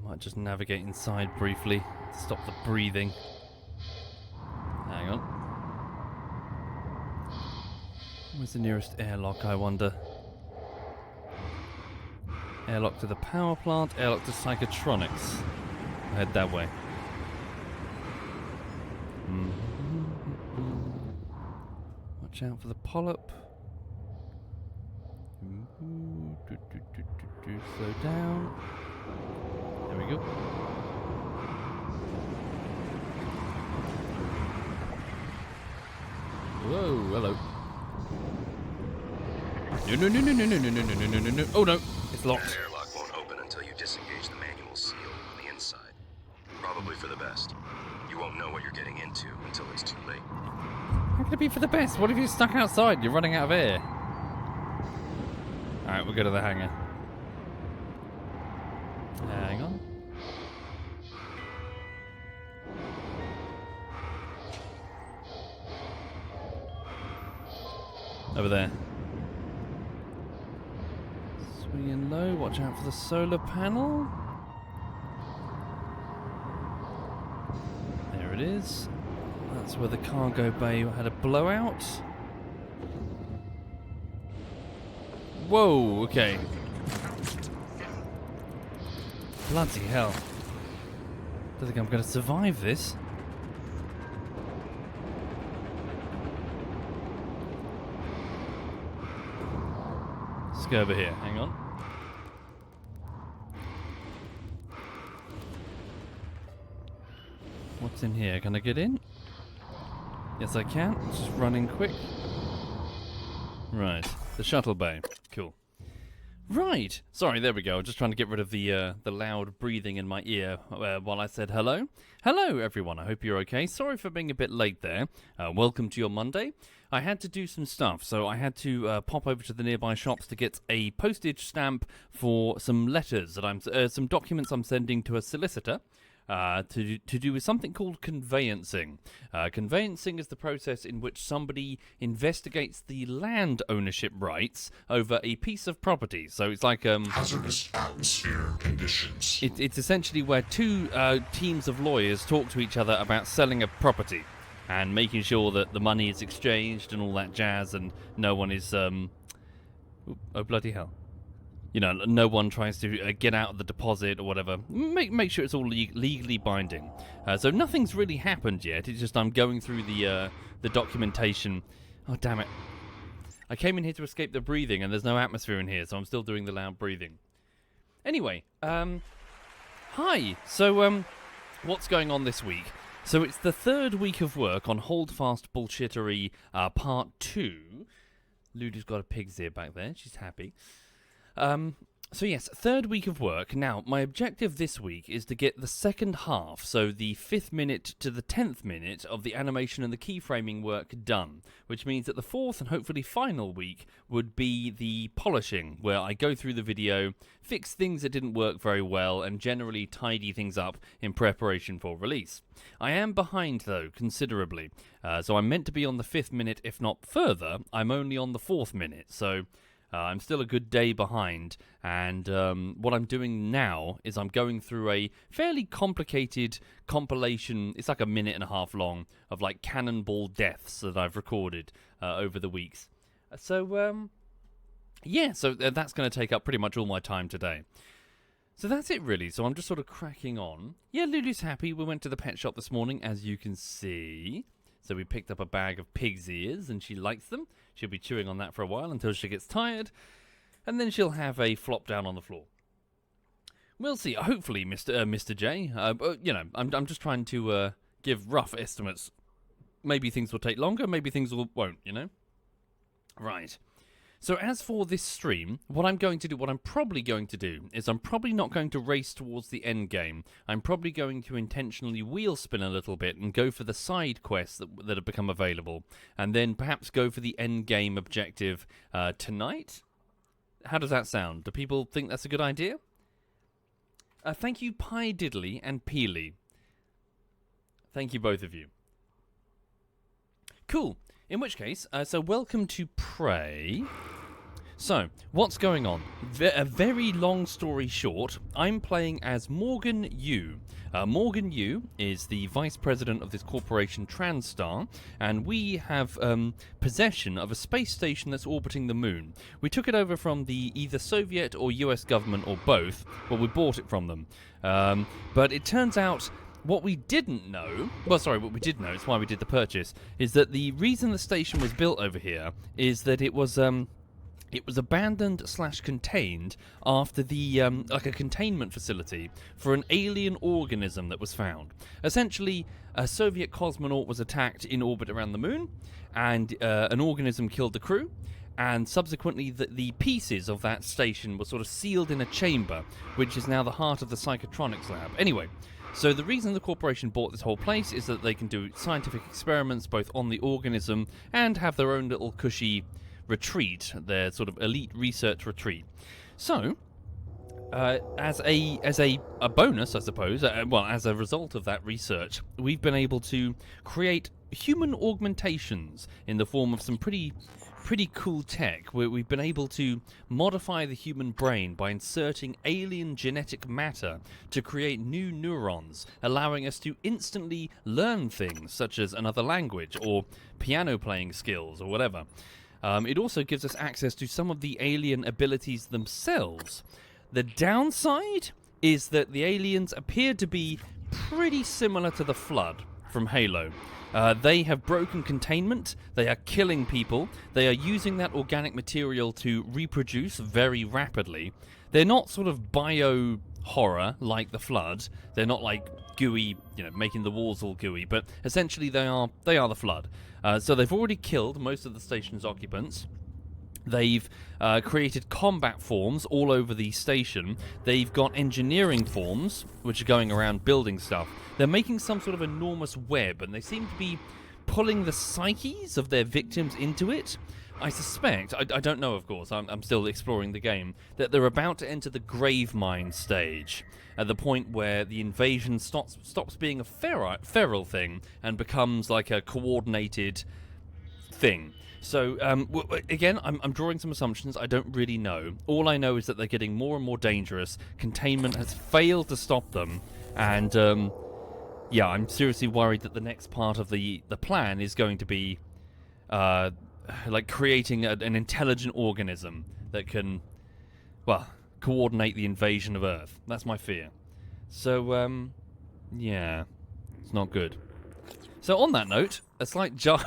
Might just navigate inside briefly to stop the breathing. Hang on. Where's the nearest airlock, I wonder? Airlock to the power plant, airlock to psychotronics. I'll head that way. Watch out for the polyp. Slow down. There we go. Whoa, hello. No. Oh no, it's locked. That airlock won't open until you disengage the manual seal on the inside. Probably for the best. You won't know what you're getting into until it's too late. How can it be for the best? What if you're stuck outside? You're running out of air. Alright, we'll go to the hangar. Hang on. Over there. Swinging low, watch out for the solar panel. There it is. That's where the cargo bay had a blowout. Whoa, okay. Bloody hell. Don't think I'm going to survive this. Let's go over here. Hang on. What's in here? Can I get in? Yes, I can. It's just running quick. Right. The shuttle bay. Cool. Right. Sorry, there we go. I'm just trying to get rid of the loud breathing in my ear while I said hello. Hello, everyone. I hope you're okay. Sorry for being a bit late there. Welcome to your Monday. I had to do some stuff, so I had to pop over to the nearby shops to get a postage stamp for some letters that some documents I'm sending to a solicitor. To do with something called conveyancing. Conveyancing is the process in which somebody investigates the land ownership rights over a piece of property. So it's like hazardous atmosphere conditions. It's essentially where two teams of lawyers talk to each other about selling a property and making sure that the money is exchanged and all that jazz, and no one is oh bloody hell. You know, no one tries to get out of the deposit or whatever. Make sure it's all legally binding. So nothing's really happened yet. It's just I'm going through the documentation. Oh, damn it. I came in here to escape the breathing, and there's no atmosphere in here, so I'm still doing the loud breathing. Anyway, hi. So, what's going on this week? So it's the third week of work on Holdfast Bullshittery Part 2. Luda's got a pig's ear back there. She's happy. So yes, third week of work. Now, my objective this week is to get the second half, so the 5th minute to the 10th minute of the animation and the keyframing work done, which means that the fourth and hopefully final week would be the polishing, where I go through the video, fix things that didn't work very well, and generally tidy things up in preparation for release. I am behind, though, considerably, so I'm meant to be on the 5th minute, if not further. I'm only on the 4th minute, so I'm still a good day behind, and what I'm doing now is I'm going through a fairly complicated compilation. It's like a minute and a half long of like cannonball deaths that I've recorded over the weeks. So that's going to take up pretty much all my time today. So that's it really. So I'm just sort of cracking on. Yeah, Lulu's happy. We went to the pet shop this morning, as you can see. So we picked up a bag of pig's ears, and she likes them. She'll be chewing on that for a while until she gets tired, and then she'll have a flop down on the floor. We'll see. Hopefully, Mr. J. I'm just trying to give rough estimates. Maybe things will take longer. Maybe things won't. You know. Right. So as for this stream, what I'm probably going to do is I'm probably not going to race towards the end game. I'm probably going to intentionally wheel spin a little bit and go for the side quests that have become available, and then perhaps go for the end game objective tonight. How does that sound? Do people think that's a good idea? Thank you, Pie Diddley and Peely. Thank you, both of you. Cool. In which case, so welcome to Prey. So, what's going on? A very long story short, I'm playing as Morgan Yu. Morgan Yu is the vice president of this corporation, Transstar, and we have possession of a space station that's orbiting the moon. We took it over from the either Soviet or US government or both. Well, we bought it from them. But it turns out what we didn't know, what we did know, it's why we did the purchase, is that the reason the station was built over here is that it was abandoned / contained after the like a containment facility for an alien organism that was found. Essentially, a Soviet cosmonaut was attacked in orbit around the moon, and an organism killed the crew. And subsequently, the pieces of that station were sort of sealed in a chamber, which is now the heart of the psychotronics lab. Anyway, so the reason the corporation bought this whole place is that they can do scientific experiments both on the organism and have their own little cushy retreat, their sort of elite research retreat. So, as a bonus, I suppose, as a result of that research, we've been able to create human augmentations in the form of some pretty cool tech, where we've been able to modify the human brain by inserting alien genetic matter to create new neurons, allowing us to instantly learn things such as another language or piano playing skills or whatever. It also gives us access to some of the alien abilities themselves. The downside is that the aliens appear to be pretty similar to the Flood from Halo. They have broken containment, they are killing people, they are using that organic material to reproduce very rapidly. They're not sort of bio-horror like the Flood. They're not like gooey, making the walls all gooey, but essentially they are the Flood. So they've already killed most of the station's occupants. They've created combat forms all over the station. They've got engineering forms, which are going around building stuff. They're making some sort of enormous web, and they seem to be pulling the psyches of their victims into it. I suspect, I don't know of course, I'm still exploring the game, that they're about to enter the grave mine stage, at the point where the invasion stops being a feral thing and becomes like a coordinated thing. So, again, I'm drawing some assumptions. I don't really know. All I know is that they're getting more and more dangerous. Containment has failed to stop them. And, yeah, I'm seriously worried that the next part of the plan is going to be, like, creating an intelligent organism that can, well, coordinate the invasion of Earth. That's my fear. So, yeah, it's not good. So, on that note, a slight jarring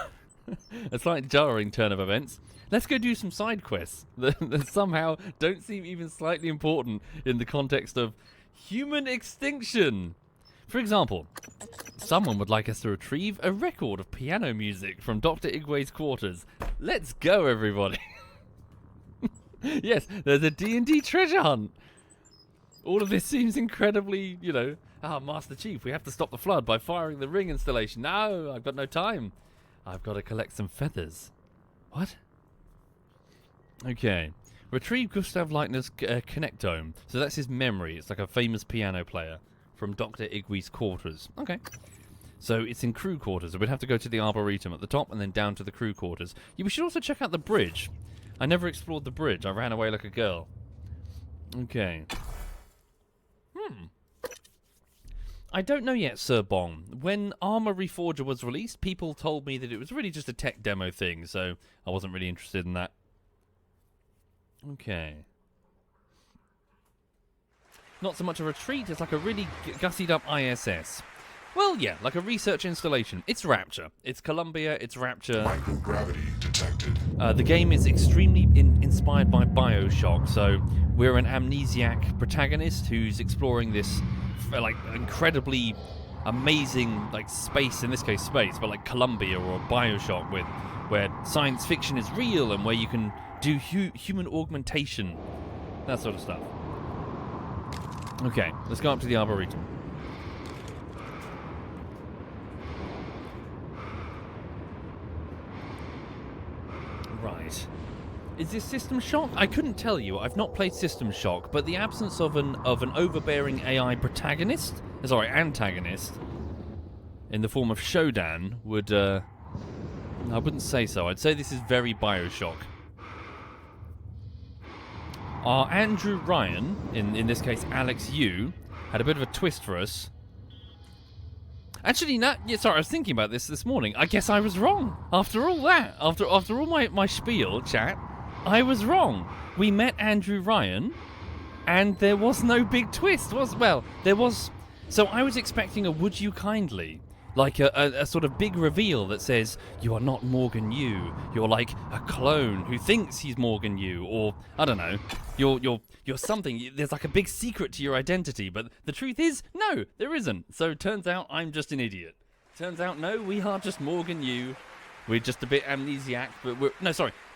turn of events. Let's go do some side quests that somehow don't seem even slightly important in the context of human extinction. For example, someone would like us to retrieve a record of piano music from Dr. Igwe's quarters. Let's go, everybody. Yes, there's a D&D treasure hunt. All of this seems incredibly, Master Chief, we have to stop the Flood by firing the ring installation. No, I've got no time. I've got to collect some feathers. What? Okay. Retrieve Gustav Leitner's connectome. So that's his memory. It's like a famous piano player from Dr. Igwe's quarters. Okay. So it's in crew quarters. So we'd have to go to the Arboretum at the top and then down to the crew quarters. Yeah, we should also check out the bridge. I never explored the bridge. I ran away like a girl. Okay. I don't know yet, Sir Bong. When Armor Reforger was released, people told me that it was really just a tech demo thing, so I wasn't really interested in that. Okay. Not so much a retreat, it's like a really gussied up ISS. Well, yeah, like a research installation. It's Rapture. It's Columbia, it's Rapture. Microgravity detected. The game is extremely inspired by BioShock, so we're an amnesiac protagonist who's exploring this like incredibly amazing like space, in this case space, but like Columbia or BioShock, where science fiction is real and where you can do human augmentation, that sort of stuff. Okay, let's go up to the Arboretum. Right. Is this System Shock? I couldn't tell you. I've not played System Shock, but the absence of an overbearing AI antagonist, in the form of Shodan would. I wouldn't say so. I'd say this is very Bioshock. Our Andrew Ryan, in this case Alex Yu, had a bit of a twist for us. Actually, sorry, I was thinking about this morning. I guess I was wrong. After all that, after all my spiel, chat, I was wrong. We met Andrew Ryan, and there was no big twist. There was. So I was expecting a "Would you kindly," like a sort of big reveal that says you are not Morgan Yu. You're like a clone who thinks he's Morgan Yu, or I don't know. You're something. There's like a big secret to your identity, but the truth is, no, there isn't. So it turns out I'm just an idiot. Turns out, no, we are just Morgan Yu. We're just a bit amnesiac, but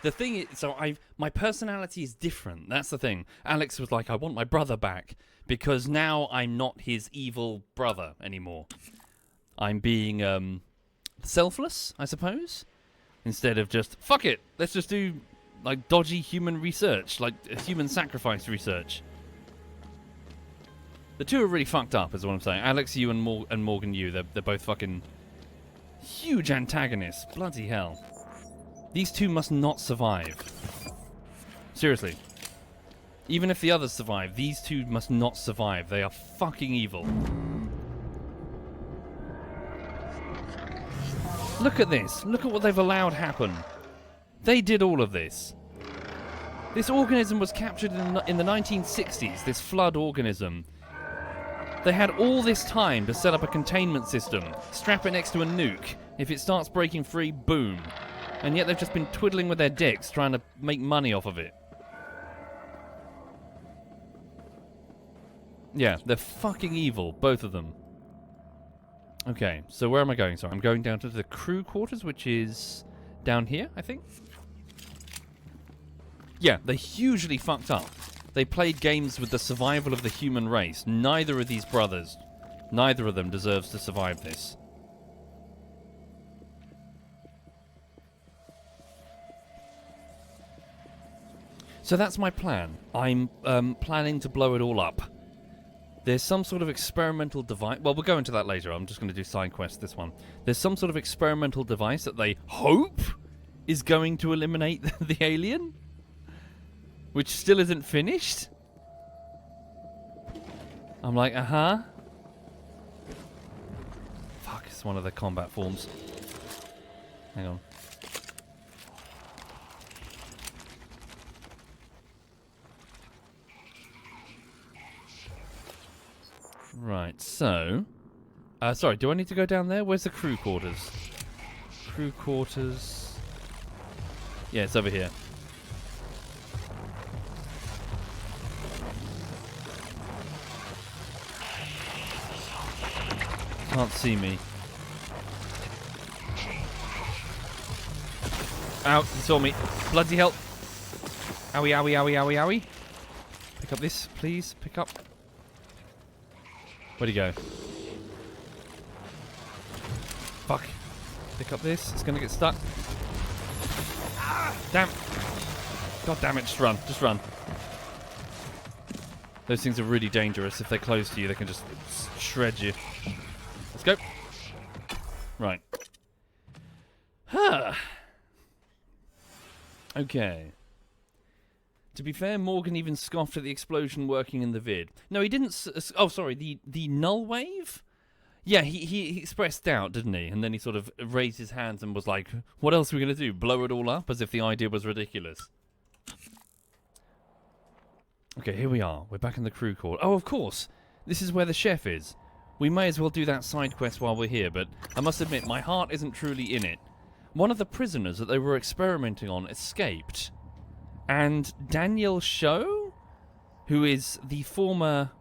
the thing is, my personality is different. That's the thing. Alex was like, I want my brother back because now I'm not his evil brother anymore. I'm being selfless, I suppose, instead of just fuck it. Let's just do like dodgy human research, like human sacrifice research. The two are really fucked up, is what I'm saying. Alex Yu and Morgan Yu, they're both fucking huge antagonists. Bloody hell. These two must not survive. Seriously. Even if the others survive, these two must not survive. They are fucking evil. Look at this. Look at what they've allowed happen. They did all of this. This organism was captured in the 1960s, this flood organism. They had all this time to set up a containment system, strap it next to a nuke. If it starts breaking free, boom. And yet they've just been twiddling with their dicks trying to make money off of it. Yeah, they're fucking evil, both of them. Okay, so where am I going? Sorry, I'm going down to the crew quarters, which is down here, I think. Yeah, they're hugely fucked up. They played games with the survival of the human race. Neither of these brothers, neither of them deserves to survive this. So that's my plan. I'm planning to blow it all up. There's some sort of experimental device. Well, we'll go into that later. I'm just going to do side quest this one. There's some sort of experimental device that they hope is going to eliminate the alien, which still isn't finished. I'm like, uh-huh. Fuck, it's one of the combat forms. Hang on. Right, so... sorry, do I need to go down there? Where's the crew quarters? Crew quarters... Yeah, it's over here. Can't see me. Ow, he saw me. Bloody hell. Owie, owie, owie, owie, owie. Pick up this, please. Pick up. Where'd he go? Fuck. Pick up this. It's gonna get stuck. Damn. God damn it, just run. Just run. Those things are really dangerous. If they're close to you, they can just shred you. Let's go. Right. Huh. Okay. To be fair, Morgan even scoffed at the explosion working in the vid. No, he didn't... oh, sorry, the null wave? Yeah, he expressed doubt, didn't he? And then he sort of raised his hands and was like, what else are we going to do? Blow it all up? As if the idea was ridiculous. Okay, here we are. We're back in the crew court. Oh, of course. This is where the chef is. We may as well do that side quest while we're here, but I must admit, my heart isn't truly in it. One of the prisoners that they were experimenting on escaped. And Daniel Sho, who is the former,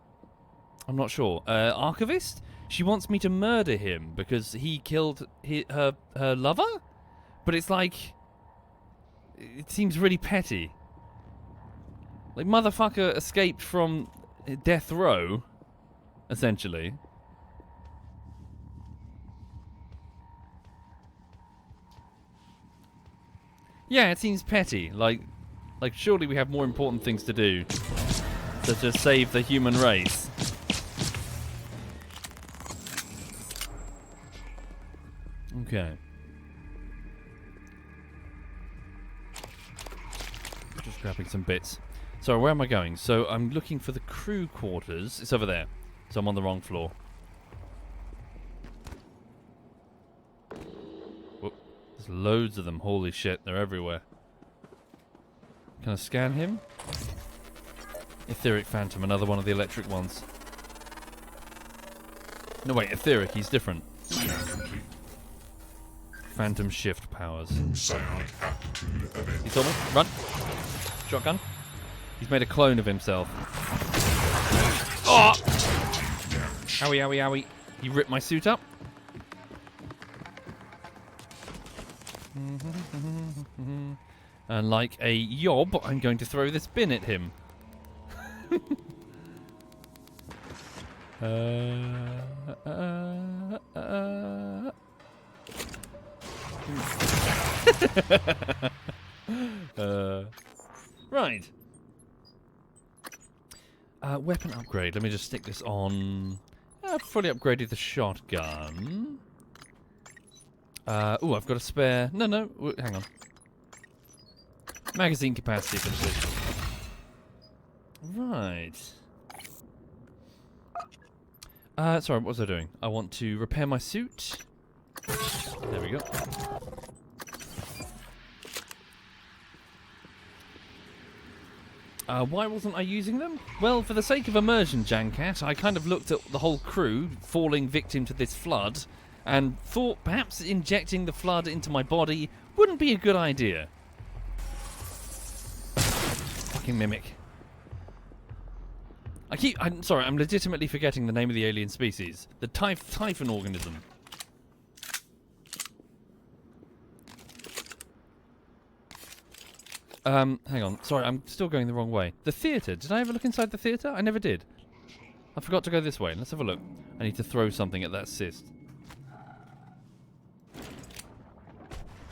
I'm not sure, archivist, she wants me to murder him because he killed her lover? But it's like, it seems really petty. Like, motherfucker escaped from death row, essentially. Yeah, it seems petty. Like, Like, surely we have more important things to do, such as save the human race. Okay. Just grabbing some bits. So where am I going? So I'm looking for the crew quarters. It's over there. So I'm on the wrong floor. Whoop. There's loads of them. Holy shit, they're everywhere. Can I scan him? Etheric Phantom, another one of the electric ones. No, wait, Etheric, he's different. Scan complete. Phantom shift powers. New psionic aptitude event. He saw me. Run. Shotgun. He's made a clone of himself. Oh! Owie, owie, owie. He ripped my suit up. And like a yob, I'm going to throw this bin at him. Right. Weapon upgrade. Let me just stick this on. I've fully upgraded the shotgun. Oh, I've got a spare. No. Hang on. Magazine capacity for this. Right. Sorry, what was I doing? I want to repair my suit. There we go. Why wasn't I using them? Well, for the sake of immersion, Jancat, I kind of looked at the whole crew falling victim to this flood and thought perhaps injecting the flood into my body wouldn't be a good idea. Fucking mimic. I'm sorry, I'm legitimately forgetting the name of the alien species. The Typhon organism. Hang on. Sorry, I'm still going the wrong way. The theatre. Did I ever look inside the theatre? I never did. I forgot to go this way. Let's have a look. I need to throw something at that cyst.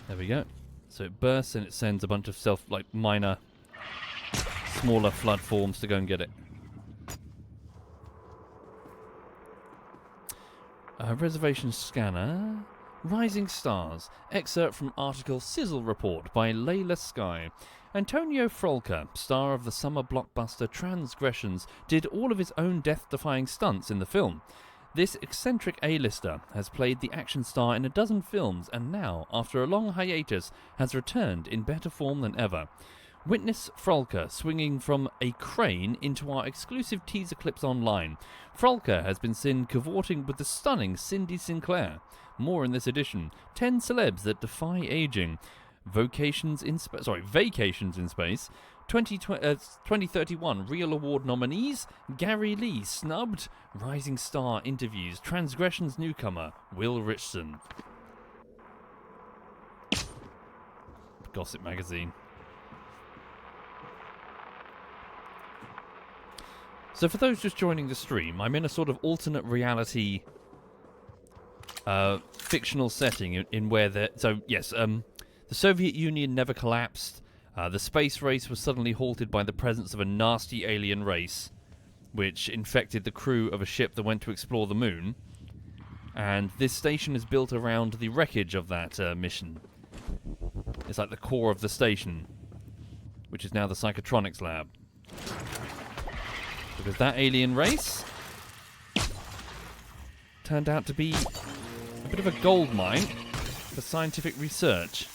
There we go. So it bursts and it sends a bunch of minor, smaller flood forms to go and get it. Reservation scanner. Rising Stars. Excerpt from article Sizzle Report by Layla Sky. Antonio Frolka, star of the summer blockbuster Transgressions, did all of his own death-defying stunts in the film. This eccentric A-lister has played the action star in a dozen films and now, after a long hiatus, has returned in better form than ever. Witness Frolka swinging from a crane into our exclusive teaser clips online. Frolka has been seen cavorting with the stunning Cindy Sinclair. More in this edition. 10 celebs that defy aging. Vacations in Space. 2031 Real Award nominees. Gary Lee snubbed. Rising Star interviews. Transgressions newcomer Will Richson. Gossip magazine. So for those just joining the stream, I'm in a sort of alternate reality fictional setting in where the Soviet Union never collapsed. The space race was suddenly halted by the presence of a nasty alien race, which infected the crew of a ship that went to explore the moon. And this station is built around the wreckage of that mission. It's like the core of the station, which is now the Psychotronics lab. Because that alien race turned out to be a bit of a gold mine for scientific research.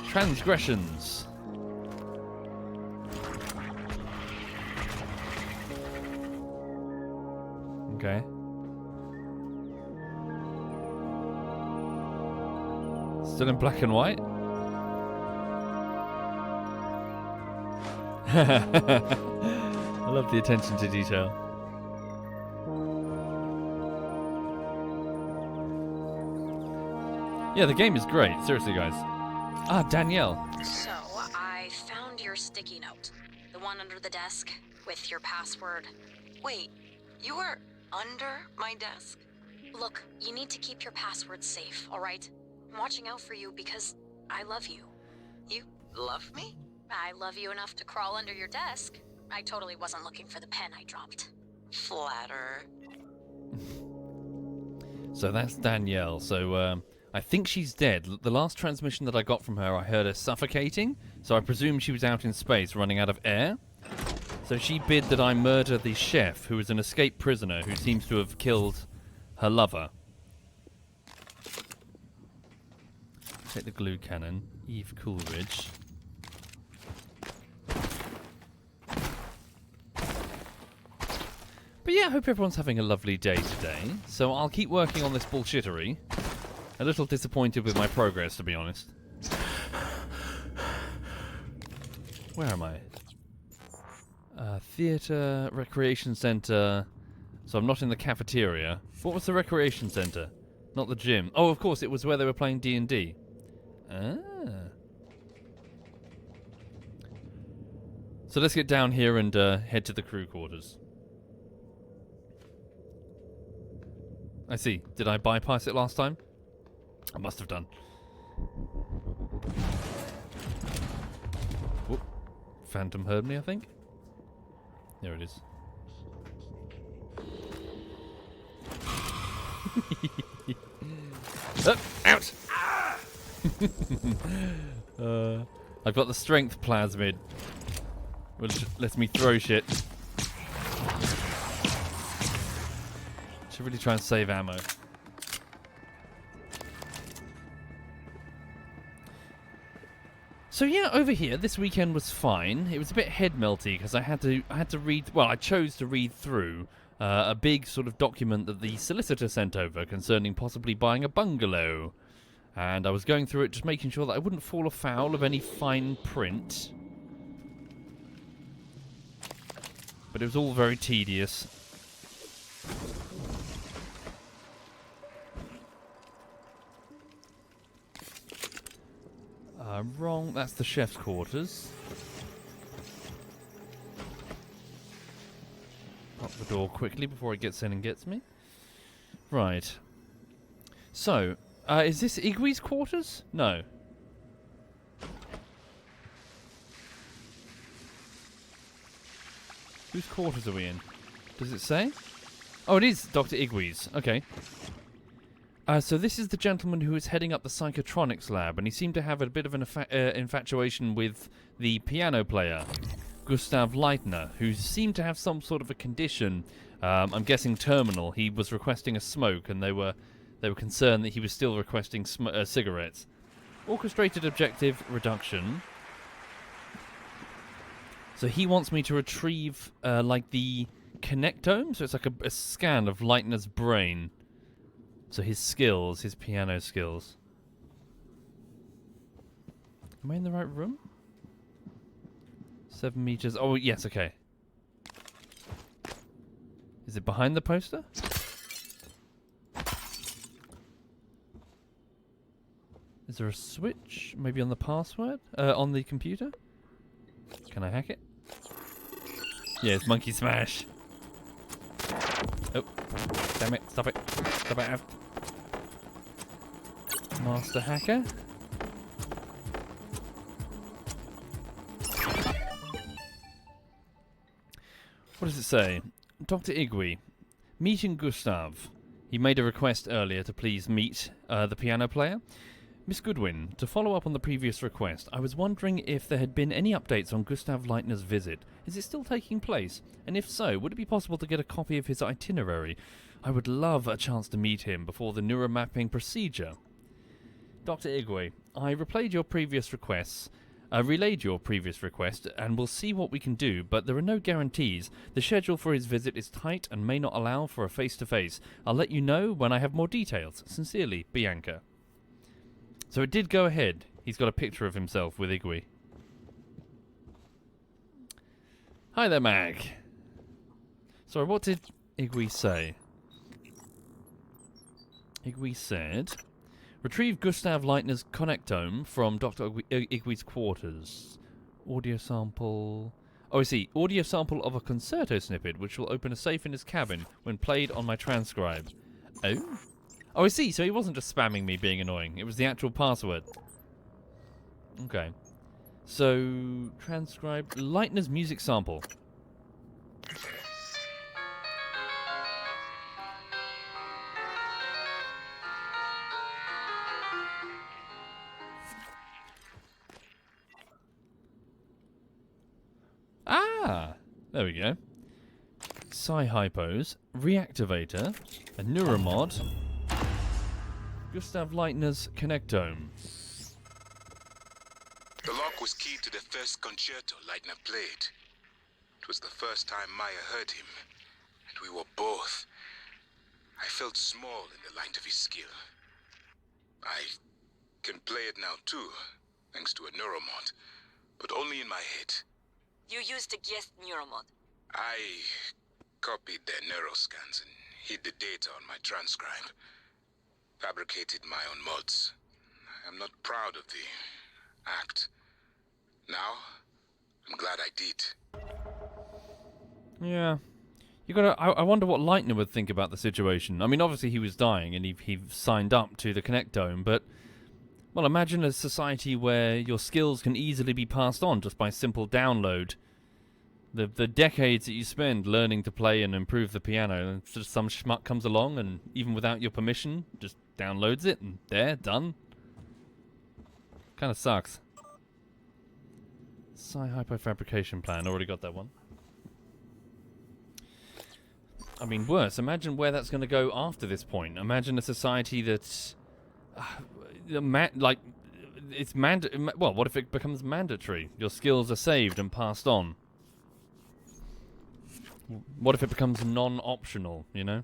Transgressions. Okay. Still in black and white? I love the attention to detail. Yeah, the game is great. Seriously, guys. Danielle. So, I found your sticky note. The one under the desk with your password. Wait, you were under my desk? Look, you need to keep your password safe, alright? I'm watching out for you because I love you. You love me? I love you enough to crawl under your desk. I totally wasn't looking for the pen I dropped. Flatterer. So that's Danielle. So I think she's dead. The last transmission that I got from her, I heard her suffocating. So I presume she was out in space running out of air. So she bid that I murder the chef, who is an escaped prisoner who seems to have killed her lover. Take the glue cannon. Eve Coolidge. But yeah, I hope everyone's having a lovely day today. So I'll keep working on this bullshittery. A little disappointed with my progress, to be honest. Where am I? Theatre, recreation centre. So I'm not in the cafeteria. What was the recreation centre? Not the gym. Oh, of course, it was where they were playing D&D. Ah. So let's get down here and head to the crew quarters. I see. Did I bypass it last time? I must have done. Whoop. Phantom heard me, I think. There it is. Out! I've got the strength plasmid, which lets me throw shit. Should really try and save ammo. So yeah, over here, this weekend was fine. It was a bit head melty because I had to read. Well, I chose to read through a big sort of document that the solicitor sent over concerning possibly buying a bungalow, and I was going through it, just making sure that I wouldn't fall afoul of any fine print. But it was all very tedious. Wrong. That's the chef's quarters. Lock the door quickly before it gets in and gets me. Right. So, is this Igwe's quarters? No. Whose quarters are we in? Does it say? Oh, it is Dr. Igwe's. Okay. So this is the gentleman who is heading up the psychotronics lab, and he seemed to have a bit of an infatuation with the piano player, Gustav Leitner, who seemed to have some sort of a condition. I'm guessing terminal. He was requesting a smoke, and they were concerned that he was still requesting cigarettes. Orchestrated objective reduction. So he wants me to retrieve like the connectome, so it's like a scan of Leitner's brain. So his skills, his piano skills. Am I in the right room? 7 meters. Oh, yes, okay. Is it behind the poster? Is there a switch? Maybe on the password? On the computer? Can I hack it? Yeah, it's Monkey Smash. Oh, damn it. Stop it. Stop it. Master Hacker. What does it say? Dr. Igwe, meeting Gustav. He made a request earlier to please meet the piano player. Miss Goodwin, to follow up on the previous request, I was wondering if there had been any updates on Gustav Leitner's visit. Is it still taking place? And if so, would it be possible to get a copy of his itinerary? I would love a chance to meet him before the neuromapping procedure. Dr. Igwe, I relayed your previous request, and we'll see what we can do, but there are no guarantees. The schedule for his visit is tight and may not allow for a face-to-face. I'll let you know when I have more details. Sincerely, Bianca. So it did go ahead. He's got a picture of himself with Igwe. Hi there, Mag. Sorry, what did Igwe say? Igwe said, retrieve Gustav Leitner's connectome from Dr. Igwe's quarters. Audio sample. Oh, I see. Audio sample of a concerto snippet, which will open a safe in his cabin when played on my transcribe. Oh? Oh, I see. So he wasn't just spamming me being annoying. It was the actual password. Okay. So, transcribe Lightner's music sample. Ah! There we go. Psy-Hypos, Reactivator, a Neuromod, Gustav Leitner's Connectome. The lock was key to the first concerto Leitner played. It was the first time Maya heard him, and we were both. I felt small in the light of his skill. I can play it now too, thanks to a neuromod, but only in my head. You used a guest neuromod. I copied their neuroscans and hid the data on my transcribe. Fabricated my own mods. I'm not proud of the act. Now, I'm glad I did. Yeah. You gotta. I wonder what Leitner would think about the situation. I mean, obviously he was dying and he signed up to the Connectome, but well, imagine a society where your skills can easily be passed on just by simple download. The decades that you spend learning to play and improve the piano, and just some schmuck comes along and even without your permission, just downloads it and there, done. Kind of sucks. Psy-Hypo fabrication plan, already got that one. I mean, worse, imagine where that's going to go after this point. Imagine a society that's... well, what if it becomes mandatory? Your skills are saved and passed on. What if it becomes non-optional, you know?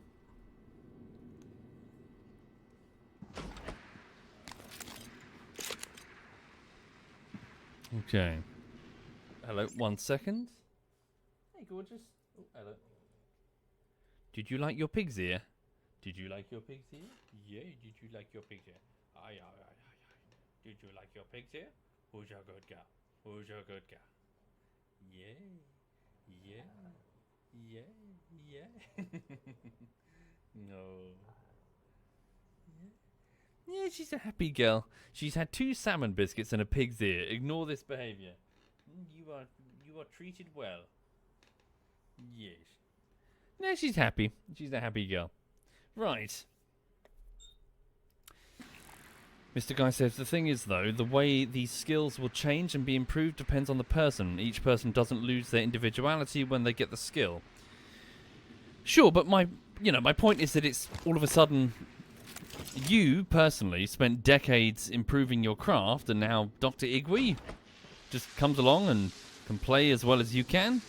Okay. Hello, 1 second. Hey, gorgeous. Oh, hello. Did you like your pig's ear? Did you like your pig's ear? Yeah, did you like your pig's ear? Aye. Did you like your pig's ear? Who's your good girl? Who's your good girl? Yeah. No. Yeah, she's a happy girl. She's had 2 salmon biscuits and a pig's ear. Ignore this behaviour. You are treated well. Yes. No, she's happy. She's a happy girl. Right. Mr. Guy says, the thing is, though, the way these skills will change and be improved depends on the person. Each person doesn't lose their individuality when they get the skill. Sure, but my point is that it's all of a sudden... You, personally, spent decades improving your craft, and now Dr. Igwe just comes along and can play as well as you can?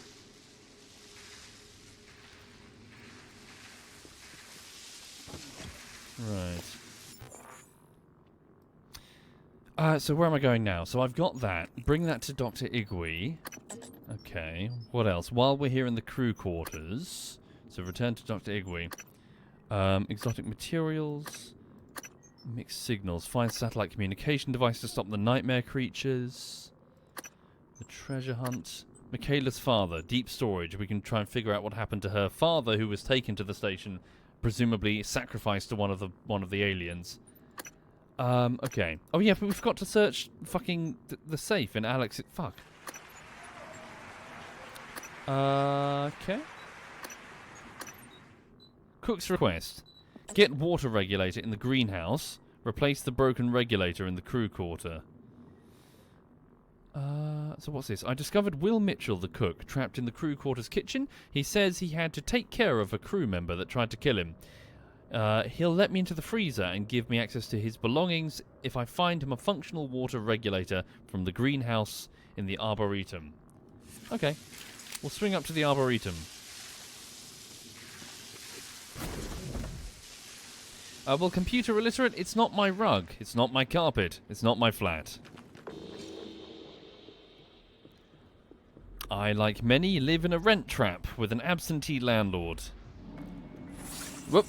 Right. So where am I going now? So I've got that. Bring that to Dr. Igwe. Okay. What else? While we're here in the crew quarters... So return to Dr. Igwe. Exotic materials. Mixed signals. Find satellite communication device to stop the nightmare creatures. The treasure hunt. Michaela's father. Deep storage. We can try and figure out what happened to her father, who was taken to the station, presumably sacrificed to one of the aliens. Okay. Oh yeah, but we forgot to search fucking the safe in Alex. Fuck. Okay. Cook's request. Get water regulator in the greenhouse. Replace the broken regulator in the crew quarter. So what's this? I discovered Will Mitchell, the cook, trapped in the crew quarters kitchen. He says he had to take care of a crew member that tried to kill him. He'll let me into the freezer and give me access to his belongings if I find him a functional water regulator from the greenhouse in the Arboretum. Okay. We'll swing up to the Arboretum. Well, computer illiterate, it's not my rug. It's not my carpet. It's not my flat. I, like many, live in a rent trap with an absentee landlord. Whoop.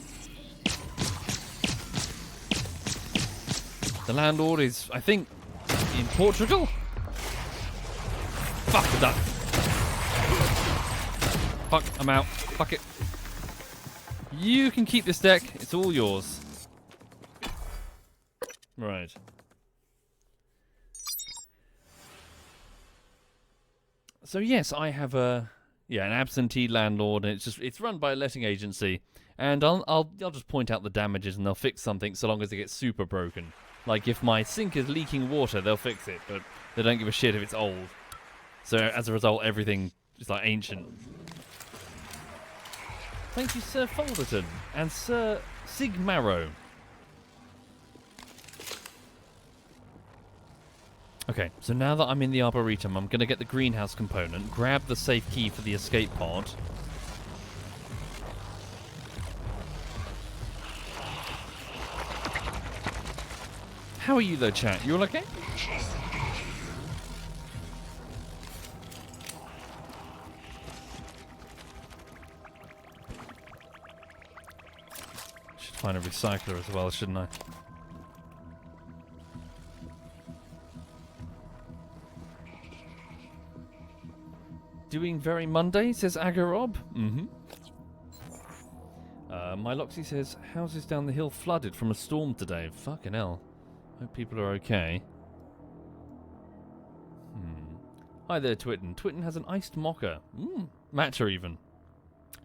The landlord is, I think, in Portugal? Fuck, I'm done. Fuck, I'm out. Fuck it. You can keep this deck. It's all yours. Right. So yes, I have an absentee landlord, and it's run by a letting agency, and I'll just point out the damages and they'll fix something so long as it gets super broken. Like if my sink is leaking water, they'll fix it, but they don't give a shit if it's old. So as a result, everything is like ancient. Thank you, Sir Folderton and Sir Sigmarrow. Okay, so now that I'm in the Arboretum, I'm going to get the greenhouse component, grab the safe key for the escape pod. How are you though, chat? You all okay? Should find a recycler as well, shouldn't I? Doing very Monday, says Agarob. Mm-hmm. My Loxy says, houses down the hill flooded from a storm today. Fucking hell. Hope people are okay. Hi there, Twitten. Twitten has an iced mocha. Matcha even.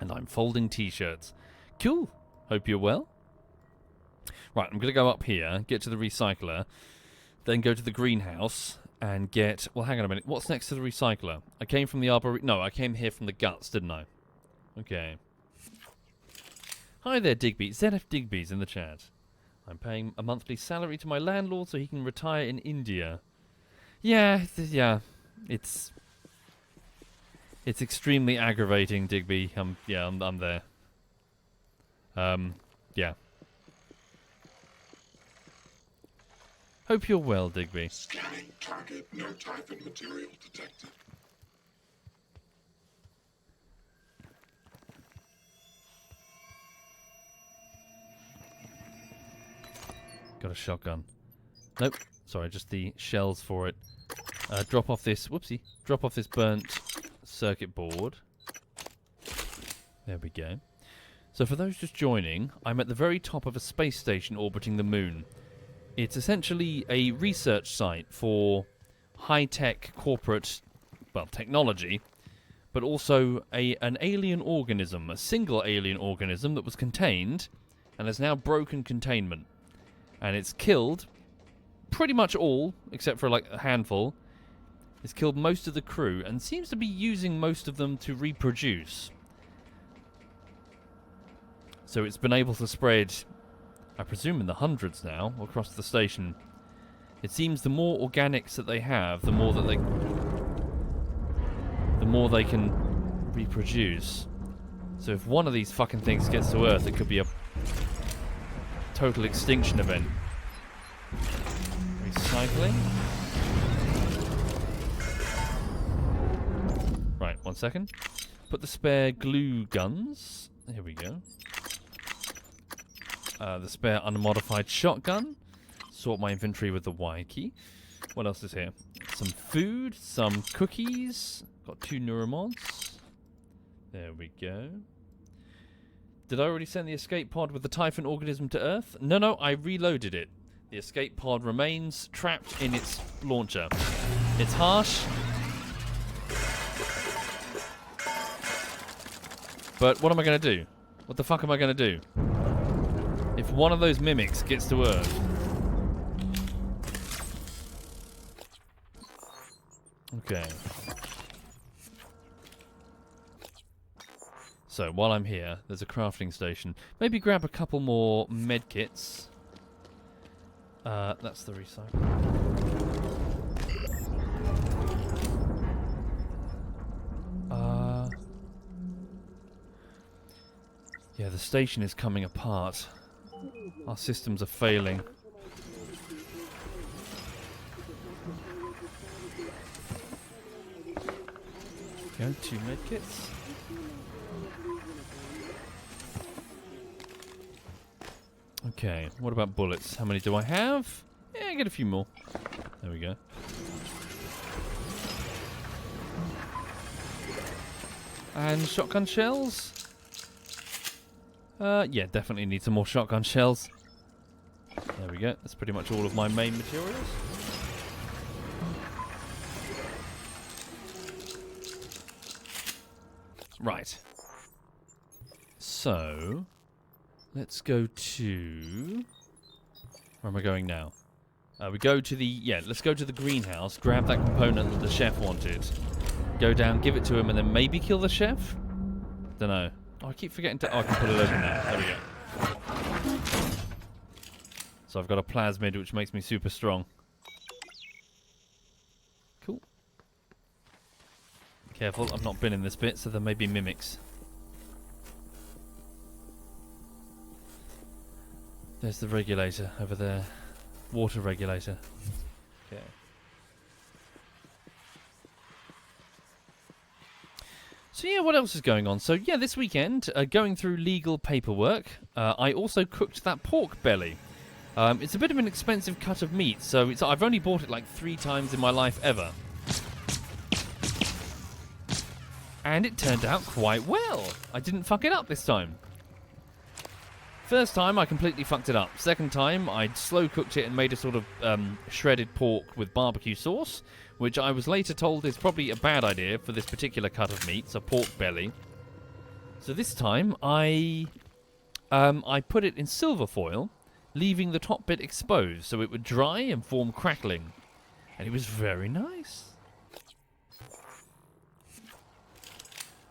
And I'm folding t-shirts. Cool. Hope you're well. Right, I'm going to go up here, get to the recycler, then go to the greenhouse and get... Well, hang on a minute. What's next to the recycler? I came from the Arboretum... No, I came here from the guts, didn't I? Okay. Hi there, Digby. ZF Digby's in the chat. I'm paying a monthly salary to my landlord so he can retire in India. Yeah. It's extremely aggravating, Digby. I'm there. Yeah. Hope you're well, Digby. Scanning target, no type and material detected. Got a shotgun. Nope. Sorry, just the shells for it. Drop off this... Whoopsie. Drop off this burnt circuit board. There we go. So for those just joining, I'm at the very top of a space station orbiting the moon. It's essentially a research site for high-tech corporate, well, technology, but also an alien organism, a single alien organism that was contained and has now broken containment. And it's killed pretty much all, except for like a handful. It's killed most of the crew and seems to be using most of them to reproduce. So it's been able to spread, I presume in the hundreds now, across the station. It seems the more organics that they have, the more they can reproduce. So if one of these fucking things gets to Earth, it could be a total extinction event. Recycling. Right, 1 second. Put the spare glue guns. Here we go. The spare unmodified shotgun. Sort my inventory with the Y key. What else is here? Some food, some cookies. Got 2 neuromods. There we go. Did I already send the escape pod with the Typhon organism to Earth? No, I reloaded it. The escape pod remains trapped in its launcher. It's harsh. But what am I going to do? What the fuck am I going to do? If one of those mimics gets to Earth... Okay. So, while I'm here, there's a crafting station. Maybe grab a couple more medkits. That's the recycle. Yeah, the station is coming apart. Our systems are failing. Go, 2 medkits. Okay, what about bullets? How many do I have? Yeah, get a few more. There we go. And shotgun shells? Yeah, definitely need some more shotgun shells. There we go. That's pretty much all of my main materials. Right. So, let's go to... Where am I going now? We go to the... Yeah, let's go to the greenhouse, grab that component that the chef wanted, go down, give it to him, and then maybe kill the chef? Dunno. Oh, I keep forgetting to... Oh, I can put it open now. There we go. So I've got a plasmid, which makes me super strong. Cool. Careful, I've not been in this bit, so there may be mimics. There's the regulator over there. Water regulator. Okay. So yeah, what else is going on? So yeah, this weekend, going through legal paperwork, I also cooked that pork belly. It's a bit of an expensive cut of meat, so I've only bought it like 3 times in my life ever. And it turned out quite well. I didn't fuck it up this time. First time, I completely fucked it up. Second time, I slow cooked it and made a sort of shredded pork with barbecue sauce, which I was later told is probably a bad idea for this particular cut of meat, so pork belly. So this time, I put it in silver foil, leaving the top bit exposed so it would dry and form crackling. And it was very nice.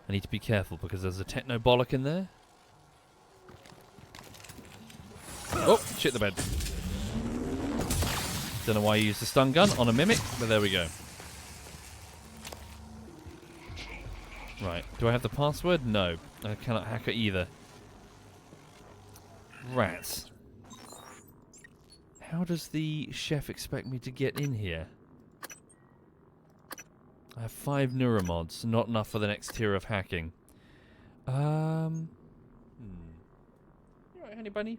I need to be careful because there's a techno-bollock in there. Oh, shit the bed. Don't know why I used the stun gun on a mimic, but there we go. Right, do I have the password? No, I cannot hack it either. Rats. How does the chef expect me to get in here? I have 5 neuromods, not enough for the next tier of hacking. You alright, honey bunny?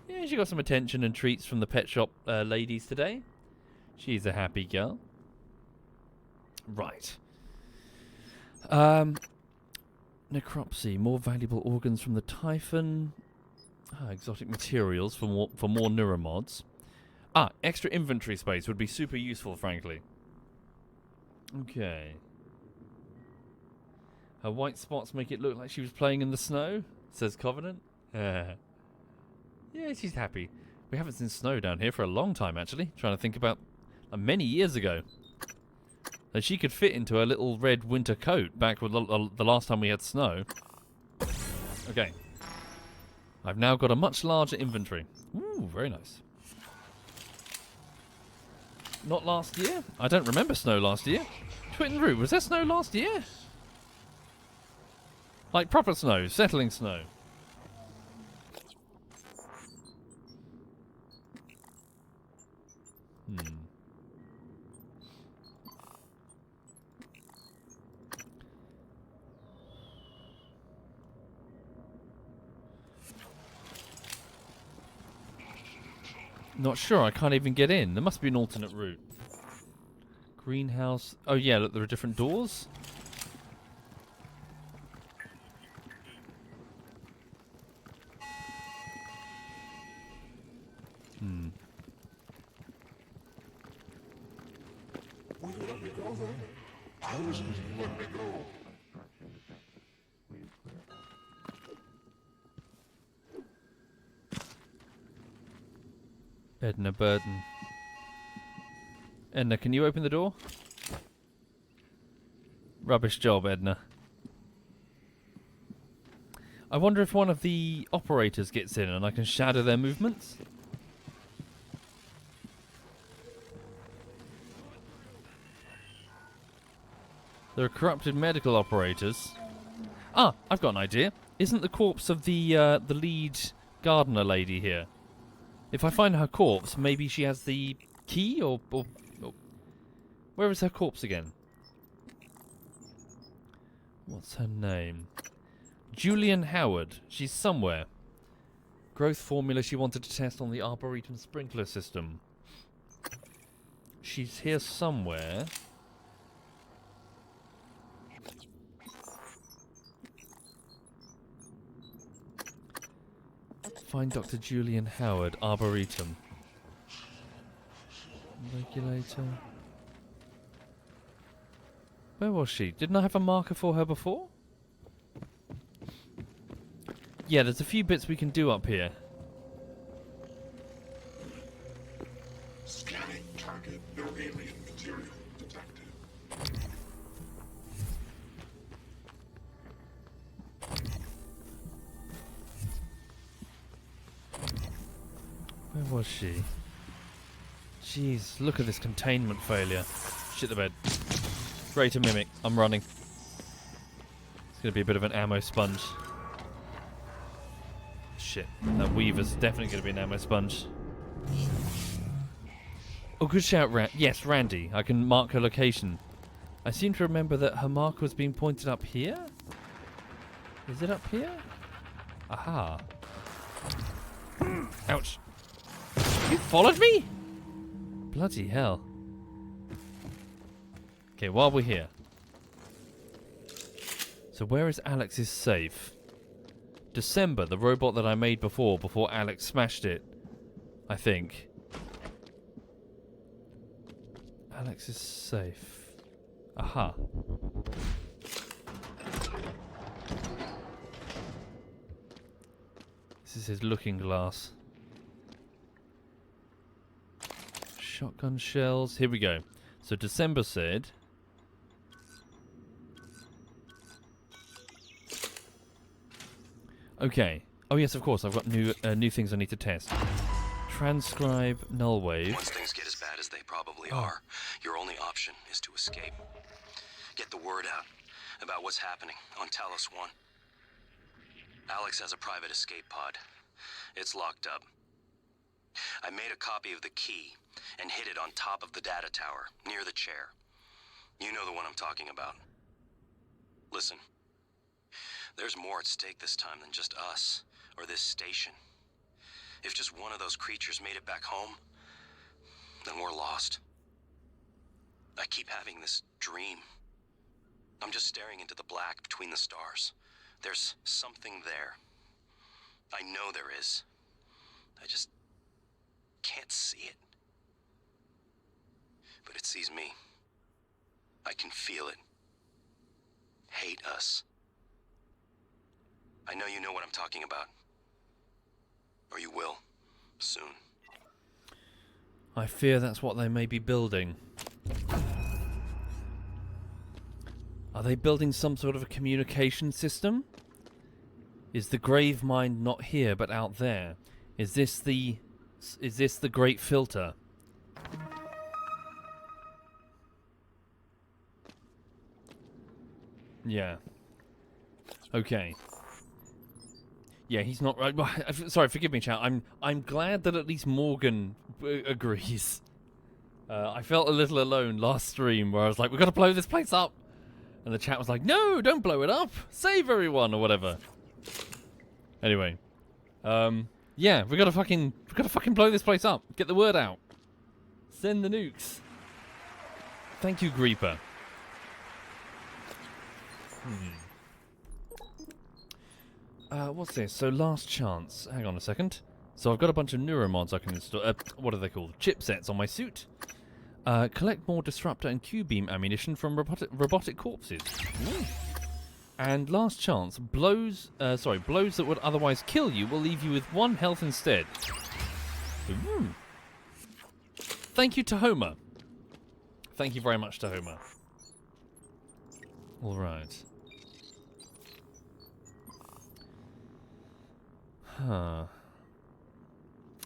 Yeah, she got some attention and treats from the pet shop ladies today. She's a happy girl. Right. Necropsy, more valuable organs from the Typhon. Exotic materials for more neuromods. Extra inventory space would be super useful, frankly. Okay. Her white spots make it look like she was playing in the snow, says Covenant. Yeah, she's happy. We haven't seen snow down here for a long time, actually. Trying to think about many years ago. And she could fit into her little red winter coat back with the last time we had snow. Okay. I've now got a much larger inventory. Ooh, very nice. Not last year? I don't remember snow last year. Twitten Root, was there snow last year? Like proper snow, settling snow. Not sure, I can't even get in. There must be an alternate route. Greenhouse. Oh yeah, look, there are different doors. Edna Burton. Edna, can you open the door? Rubbish job, Edna. I wonder if one of the operators gets in and I can shadow their movements. There are corrupted medical operators. I've got an idea. Isn't the corpse of the lead gardener lady here? If I find her corpse, maybe she has the key, or where is her corpse again? What's her name? Julian Howard. She's somewhere. Growth formula she wanted to test on the Arboretum sprinkler system. She's here somewhere. Find Dr. Julian Howard, Arboretum. Regulator. Where was she? Didn't I have a marker for her before? Yeah, there's a few bits we can do up here. Scanning target. No alien material detected. Where was she? Jeez, look at this containment failure. Shit the bed. Greater Mimic. I'm running. It's going to be a bit of an ammo sponge. Shit. That Weaver's definitely going to be an ammo sponge. Oh, good shout, yes, Randy. I can mark her location. I seem to remember that her marker was being pointed up here? Is it up here? Aha. Ouch. You followed me? Bloody hell. Okay, while we're here. So where is Alex's safe? December, the robot that I made before Alex smashed it. I think. Alex's safe. Aha. This is his looking glass. Shotgun shells. Here we go. So December said... Okay. Oh yes, of course. I've got new things I need to test. Transcribe null wave. Once things get as bad as they probably are, your only option is to escape. Get the word out about what's happening on Talos 1. Alex has a private escape pod. It's locked up. I made a copy of the key and hid it on top of the data tower, near the chair. You know the one I'm talking about. Listen, there's more at stake this time than just us, or this station. If just one of those creatures made it back home, then we're lost. I keep having this dream. I'm just staring into the black between the stars. There's something there. I know there is. I just can't see it. But it sees me. I can feel it. Hate us. I know you know what I'm talking about. Or you will. Soon. I fear that's what they may be building. Are they building some sort of a communication system? Is the grave mind not here but out there? Is this the great filter? Yeah. Okay. Yeah, he's not right. Sorry, forgive me, chat. I'm glad that at least Morgan agrees. I felt a little alone last stream where I was like, "We've got to blow this place up," and the chat was like, "No, don't blow it up. Save everyone or whatever." Anyway, yeah, we gotta fucking blow this place up. Get the word out. Send the nukes. Thank you, Greeper. What's this? So last chance. Hang on a second. So I've got a bunch of neuromods I can install. What are they called? Chipsets on my suit. Collect more disruptor and Q-beam ammunition from robotic corpses. Ooh. And last chance. Blows that would otherwise kill you will leave you with 1 health instead. Ooh. Thank you to Homer. Thank you very much to Homer. All right. Huh.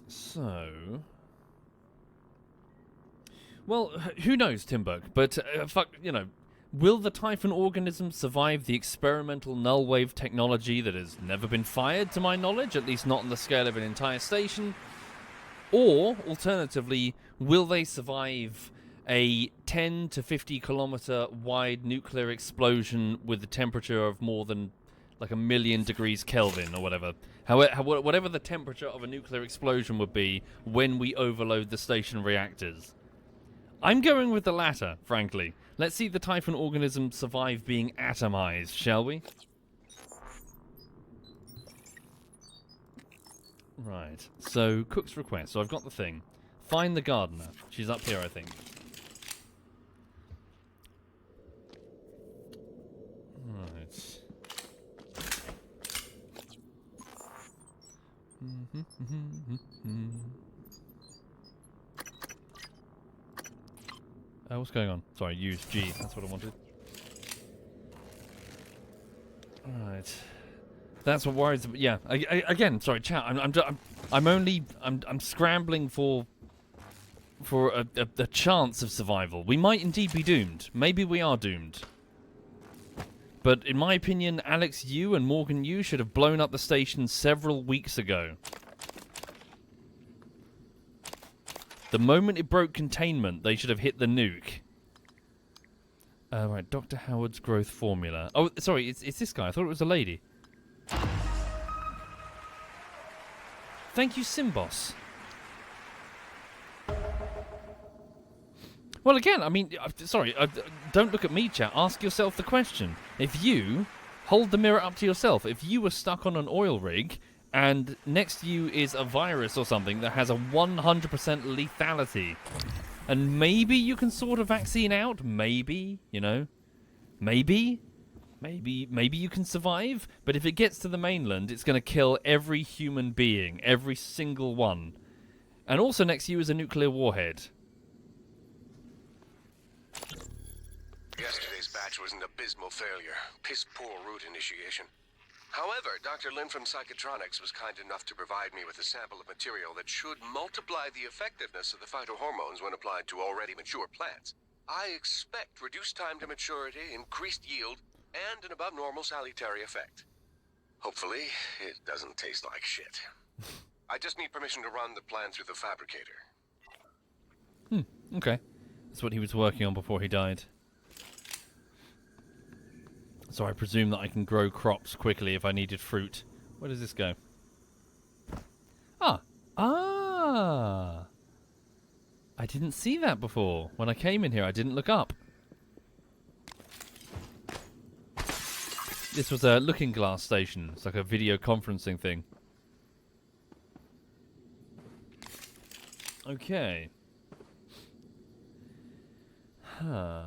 So... Well, who knows, Timberg, but will the Typhon organism survive the experimental null wave technology that has never been fired, to my knowledge, at least not on the scale of an entire station? Or, alternatively, will they survive a 10 to 50 kilometer wide nuclear explosion with a temperature of more than like 1,000,000 degrees Kelvin or whatever? Whatever the temperature of a nuclear explosion would be when we overload the station reactors. I'm going with the latter, frankly. Let's see the Typhon organism survive being atomized, shall we? Right. So, cook's request. So I've got the thing. Find the gardener. She's up here, I think. Right. What's going on? Sorry, use G. That's what I wanted. Right. That's what worries. Yeah. Again, sorry, chat. I'm scrambling for a chance of survival. We might indeed be doomed. Maybe we are doomed. But in my opinion, Alex, you and Morgan, you should have blown up the station several weeks ago. The moment it broke containment, they should have hit the nuke. Right, Dr. Howard's growth formula. Oh, sorry, it's this guy. I thought it was a lady. Thank you, Simboss. Well, again, I mean, sorry, don't look at me, chat. Ask yourself the question. If you hold the mirror up to yourself, if you were stuck on an oil rig and next to you is a virus or something that has a 100% lethality, and maybe you can sort a vaccine out, maybe, you know, maybe you can survive, but if it gets to the mainland, it's going to kill every human being, every single one. And also next to you is a nuclear warhead. Yesterday's batch was an abysmal failure. Piss-poor route initiation. However, Dr. Lin from Psychotronics was kind enough to provide me with a sample of material that should multiply the effectiveness of the phytohormones when applied to already mature plants. I expect reduced time to maturity, increased yield, and an above-normal salutary effect. Hopefully, it doesn't taste like shit. I just need permission to run the plan through the fabricator. Okay. That's what he was working on before he died. So I presume that I can grow crops quickly if I needed fruit. Where does this go? Ah! I didn't see that before. When I came in here, I didn't look up. This was a looking glass station. It's like a video conferencing thing. Okay. Huh.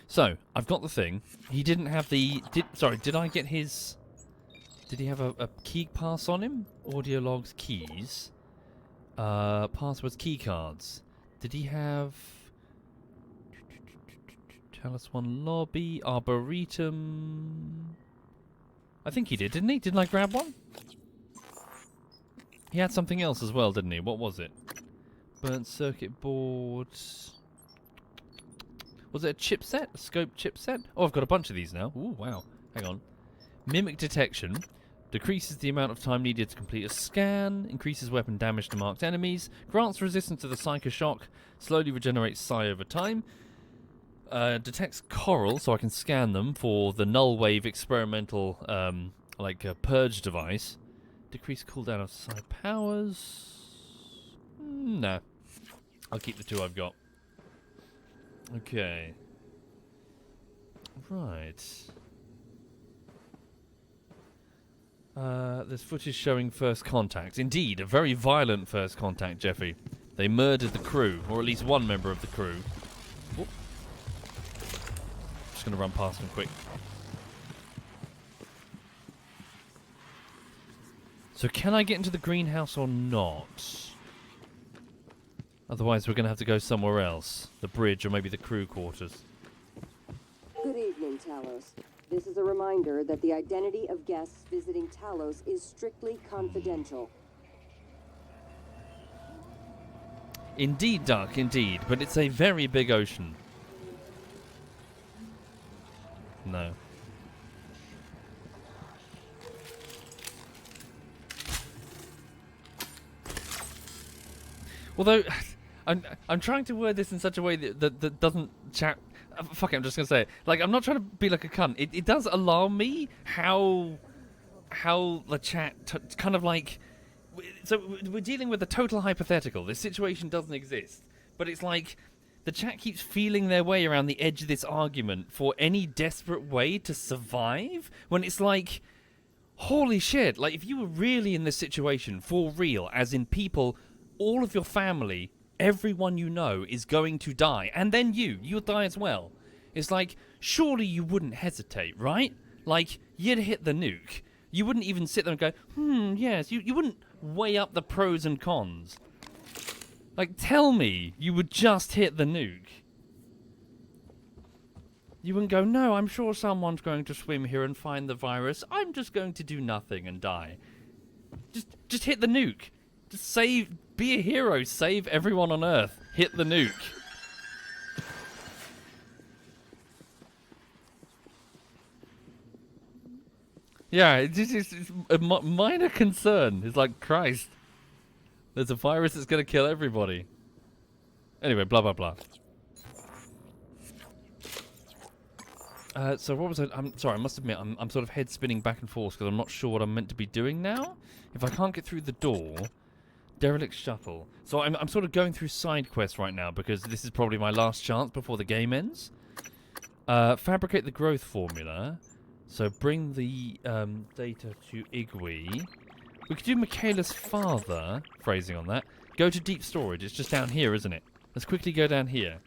So, I've got the thing. He didn't have the... Did I get his... Did he have a key pass on him? Audio logs, keys. Passwords, key cards. Did he have... Talos 1 lobby, Arboretum... I think he did, didn't he? Didn't I grab one? He had something else as well, didn't he? What was it? Burnt circuit board... Was it a chipset? A scope chipset? Oh, I've got a bunch of these now. Ooh, wow. Hang on. Mimic detection. Decreases the amount of time needed to complete a scan. Increases weapon damage to marked enemies. Grants resistance to the psychoshock. Slowly regenerates psi over time. Detects coral, so I can scan them for the null wave experimental, purge device. Decrease cooldown of psi powers. Nah. I'll keep the two I've got. Okay. Right. There's footage showing first contact. Indeed, a very violent first contact, Jeffy. They murdered the crew, or at least one member of the crew. Whoop. Just gonna run past them quick. So can I get into the greenhouse or not? Otherwise we're gonna have to go somewhere else. The bridge or maybe the crew quarters. Good evening, Talos. This is a reminder that the identity of guests visiting Talos is strictly confidential. Indeed, Duck, indeed. But it's a very big ocean. No. Although, I'm trying to word this in such a way that doesn't chat... fuck it, I'm just going to say it. Like, I'm not trying to be like a cunt. It does alarm me how the chat kind of like... So we're dealing with a total hypothetical. This situation doesn't exist. But it's like the chat keeps feeling their way around the edge of this argument for any desperate way to survive. When it's like, Holy shit, like if you were really in this situation, for real, as in people, all of your family, everyone you know is going to die, and then you'll die as well. It's like, surely you wouldn't hesitate, right? Like, you'd hit the nuke. You wouldn't even sit there and go, yes, you wouldn't weigh up the pros and cons. Like, tell me you would just hit the nuke. You wouldn't go, no, I'm sure someone's going to swim here and find the virus. I'm just going to do nothing and die. Just hit the nuke. Just save, be a hero, save everyone on Earth. Hit the nuke. Yeah, it's a minor concern. It's like, Christ, there's a virus that's going to kill everybody. Anyway, blah, blah, blah. So what was it? I'm sorry, I must admit, I'm sort of head spinning back and forth because I'm not sure what I'm meant to be doing now. If I can't get through the door, derelict shuttle. So I'm sort of going through side quests right now because this is probably my last chance before the game ends. Fabricate the growth formula. So bring the data to Igwe. We could do Michaela's father, phrasing on that. Go to deep storage. It's just down here, isn't it? Let's quickly go down here.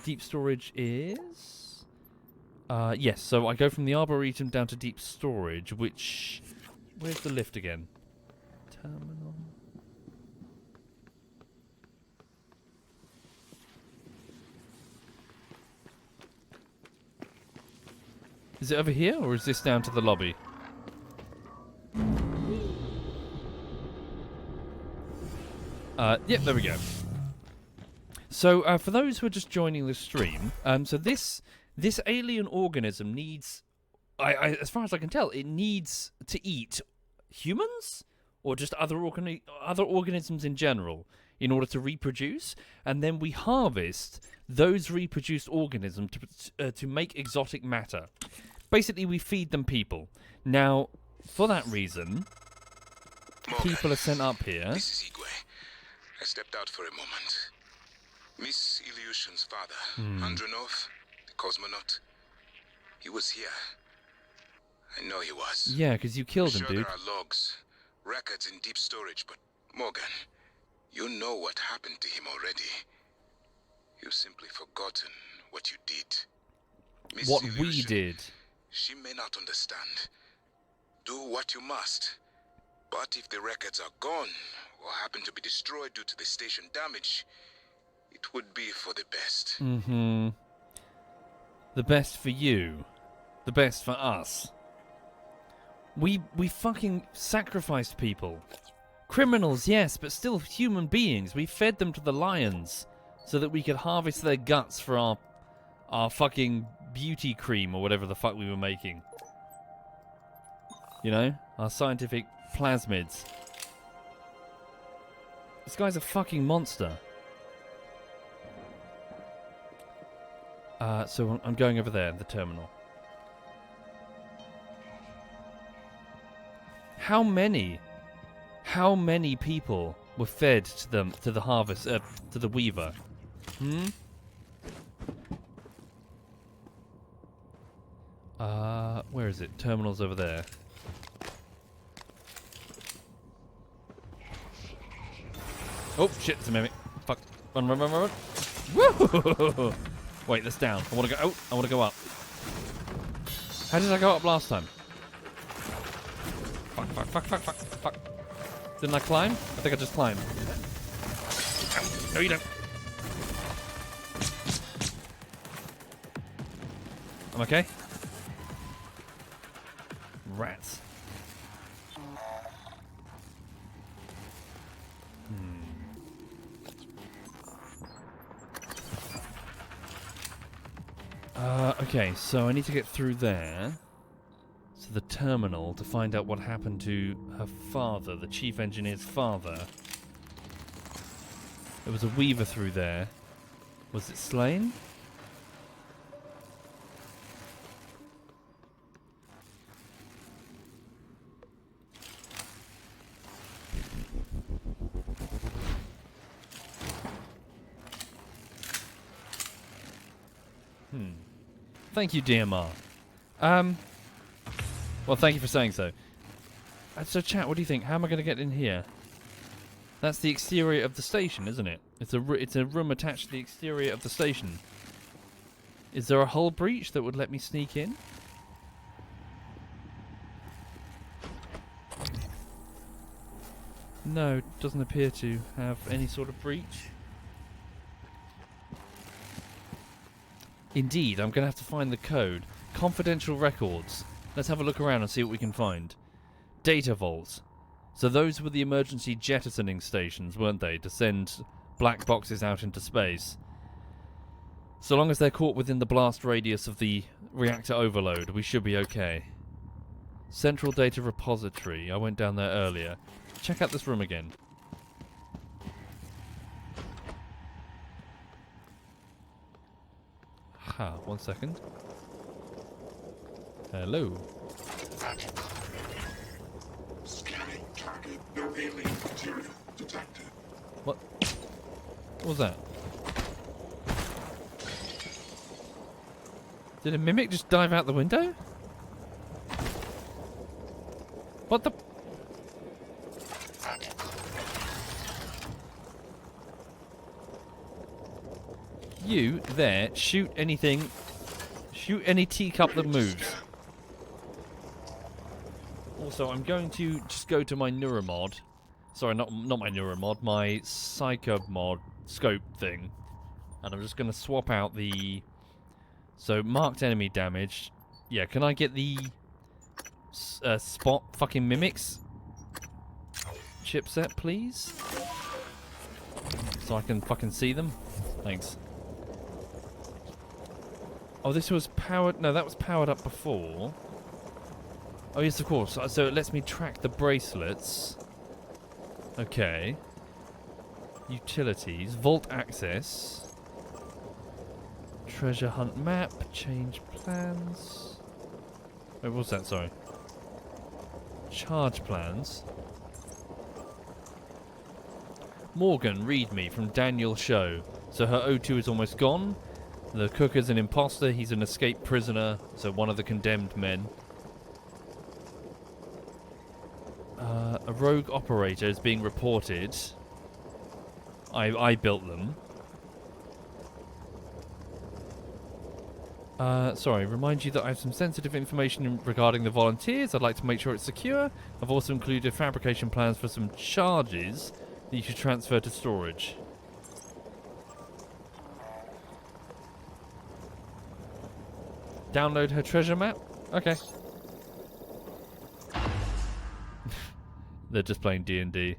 Deep storage is... yes, so I go from the Arboretum down to deep storage, which... Where's the lift again? Terminal... Is it over here, or is this down to the lobby? Yep, there we go. So, for those who are just joining the stream, so this alien organism needs, as far as I can tell, it needs to eat humans or just other organisms in general in order to reproduce, and then we harvest those reproduced organisms to make exotic matter. Basically, we feed them people. Now, for that reason, people are sent up here. This is Igwe. I stepped out for a moment. Miss Ilyushin's father, Andronov, the cosmonaut, he was here. I know he was. Yeah, because you killed him, Sure, dude. there are logs, records in deep storage, but Morgan, you know what happened to him already. You've simply forgotten what you did. Miss What we Ilyushin, did. she may not understand. Do what you must. But if the records are gone, or happen to be destroyed due to the station damage, it would be for the best. Mm-hmm. The best for you. The best for us. We fucking sacrificed people. Criminals, yes, but still human beings. We fed them to the lions so that we could harvest their guts for our fucking beauty cream or whatever the fuck we were making. You know? Our scientific plasmids. This guy's a fucking monster. So I'm going over there, the terminal. How many people were fed to the harvest, to the weaver? Where is it? Terminal's over there. Oh shit, it's a mimic. Fuck. Run, run, run, run, run. Woo! Wait, that's down. I wanna go I wanna go up. How did I go up last time? Fuck, fuck, fuck, fuck, fuck, fuck. Didn't I climb? I think I just climbed. No, you don't. I'm okay? Rats. Okay, so I need to get through there to the terminal to find out what happened to her father, the chief engineer's father. There was a weaver through there. Was it slain? Thank you, DMR. Well, thank you for saying so. So, chat, what do you think? How am I going to get in here? That's the exterior of the station, isn't it? It's a room attached to the exterior of the station. Is there a hull breach that would let me sneak in? No, it doesn't appear to have any sort of breach. Indeed, I'm going to have to find the code. Confidential records. Let's have a look around and see what we can find. Data vaults. So those were the emergency jettisoning stations, weren't they? To send black boxes out into space. So long as they're caught within the blast radius of the reactor overload, we should be okay. Central data repository. I went down there earlier. Check out this room again. Ha, 1 second. Hello. Scanning target. No alien material detected. What? What was that? Did a mimic just dive out the window? What the? You, there, shoot anything. Shoot any teacup that moves. Also, I'm going to just go to my neuromod. Sorry, not my neuromod, my psychomod scope thing. And I'm just going to swap out the... So, marked enemy damage. Yeah, can I get the spot fucking mimics chipset, please? So I can fucking see them? Thanks. Oh, this was powered... No, that was powered up before. Oh, yes, of course. So it lets me track the bracelets. Okay. Utilities. Vault access. Treasure hunt map. Change plans. Wait, what was that? Sorry. Charge plans. Morgan, read me from Daniel Show. So her O2 is almost gone. The cook is an imposter. He's an escaped prisoner. So one of the condemned men. A rogue operator is being reported. I built them. Sorry, remind you that I have some sensitive information regarding the volunteers. I'd like to make sure it's secure. I've also included fabrication plans for some charges that you should transfer to storage. Download her treasure map? Okay. They're just playing D&D.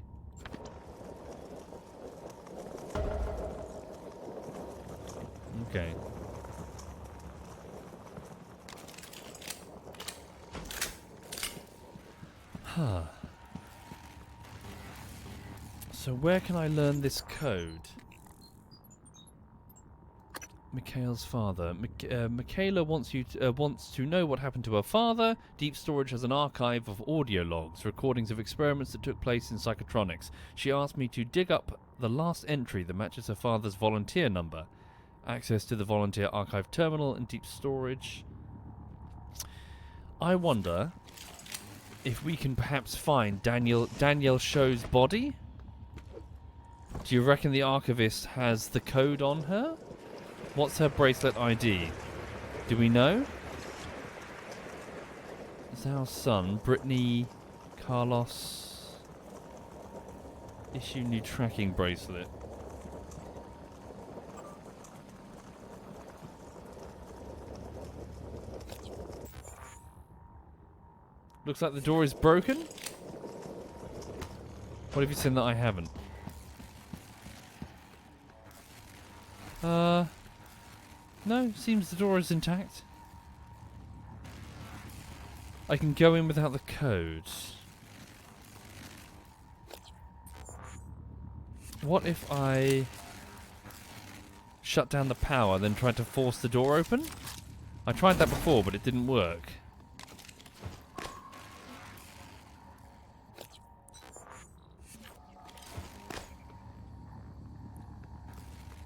Okay. Huh. So where can I learn this code? Mikhail's father. Michaela wants to know what happened to her father. Deep Storage has an archive of audio logs, recordings of experiments that took place in psychotronics. She asked me to dig up the last entry that matches her father's volunteer number. Access to the volunteer archive terminal in Deep Storage. I wonder if we can perhaps find Daniel Show's body. Do you reckon the archivist has the code on her? What's her bracelet ID? Do we know? Zhao's son, Brittany, Carlos. Issue new tracking bracelet. Looks like the door is broken. What have you seen that I haven't? No, seems the door is intact. I can go in without the code. What if I shut down the power, then tried to force the door open? I tried that before, but it didn't work.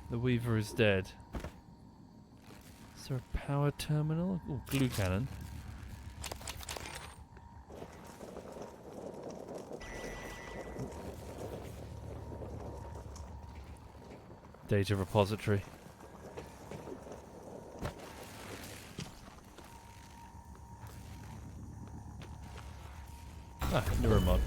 The Weaver is dead. Is there a power terminal? Oh, glue cannon. Data repository. Ah, neuromod.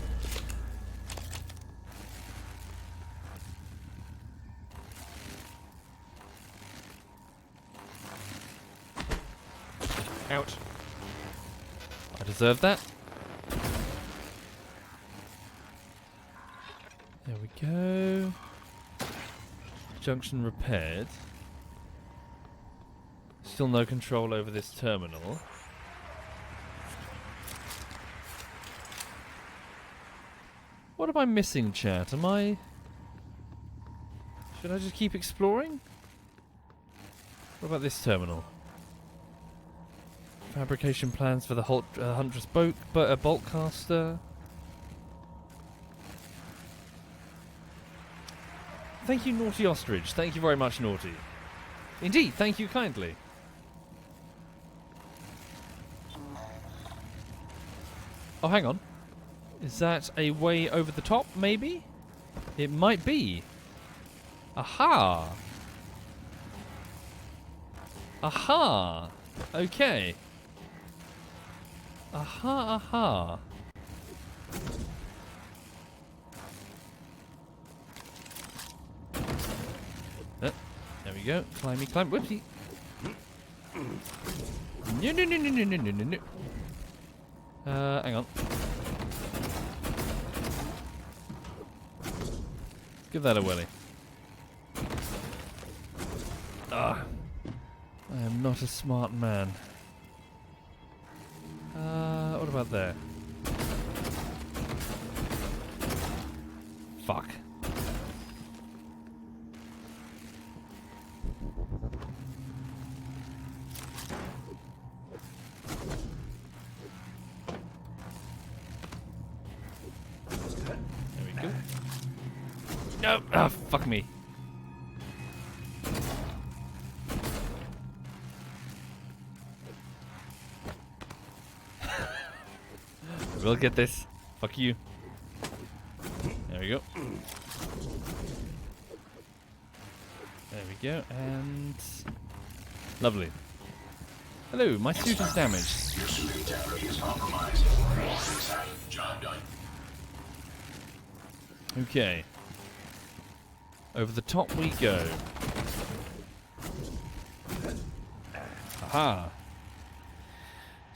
Ouch. I deserve that. There we go. Junction repaired. Still no control over this terminal. What am I missing, chat? Should I just keep exploring? What about this terminal? Fabrication plans for the Huntress bolt caster. Thank you, Naughty Ostrich. Thank you very much, Naughty. Indeed, thank you kindly. Oh, hang on. Is that a way over the top, maybe? It might be. Aha! Aha! Okay. Aha, aha. There we go. Climby, climb. Whoopsie. No, no, no, no, no, no, no, no. Hang on. Give that a whirly. Ah. I am not a smart man. What about there? Fuck. There we go. No! Ah, fuck me. We'll get this. Fuck you. There we go. There we go, and... Lovely. Hello, my suit is damaged. Your suit integrity is compromised. Job done. Okay. Over the top we go. Aha.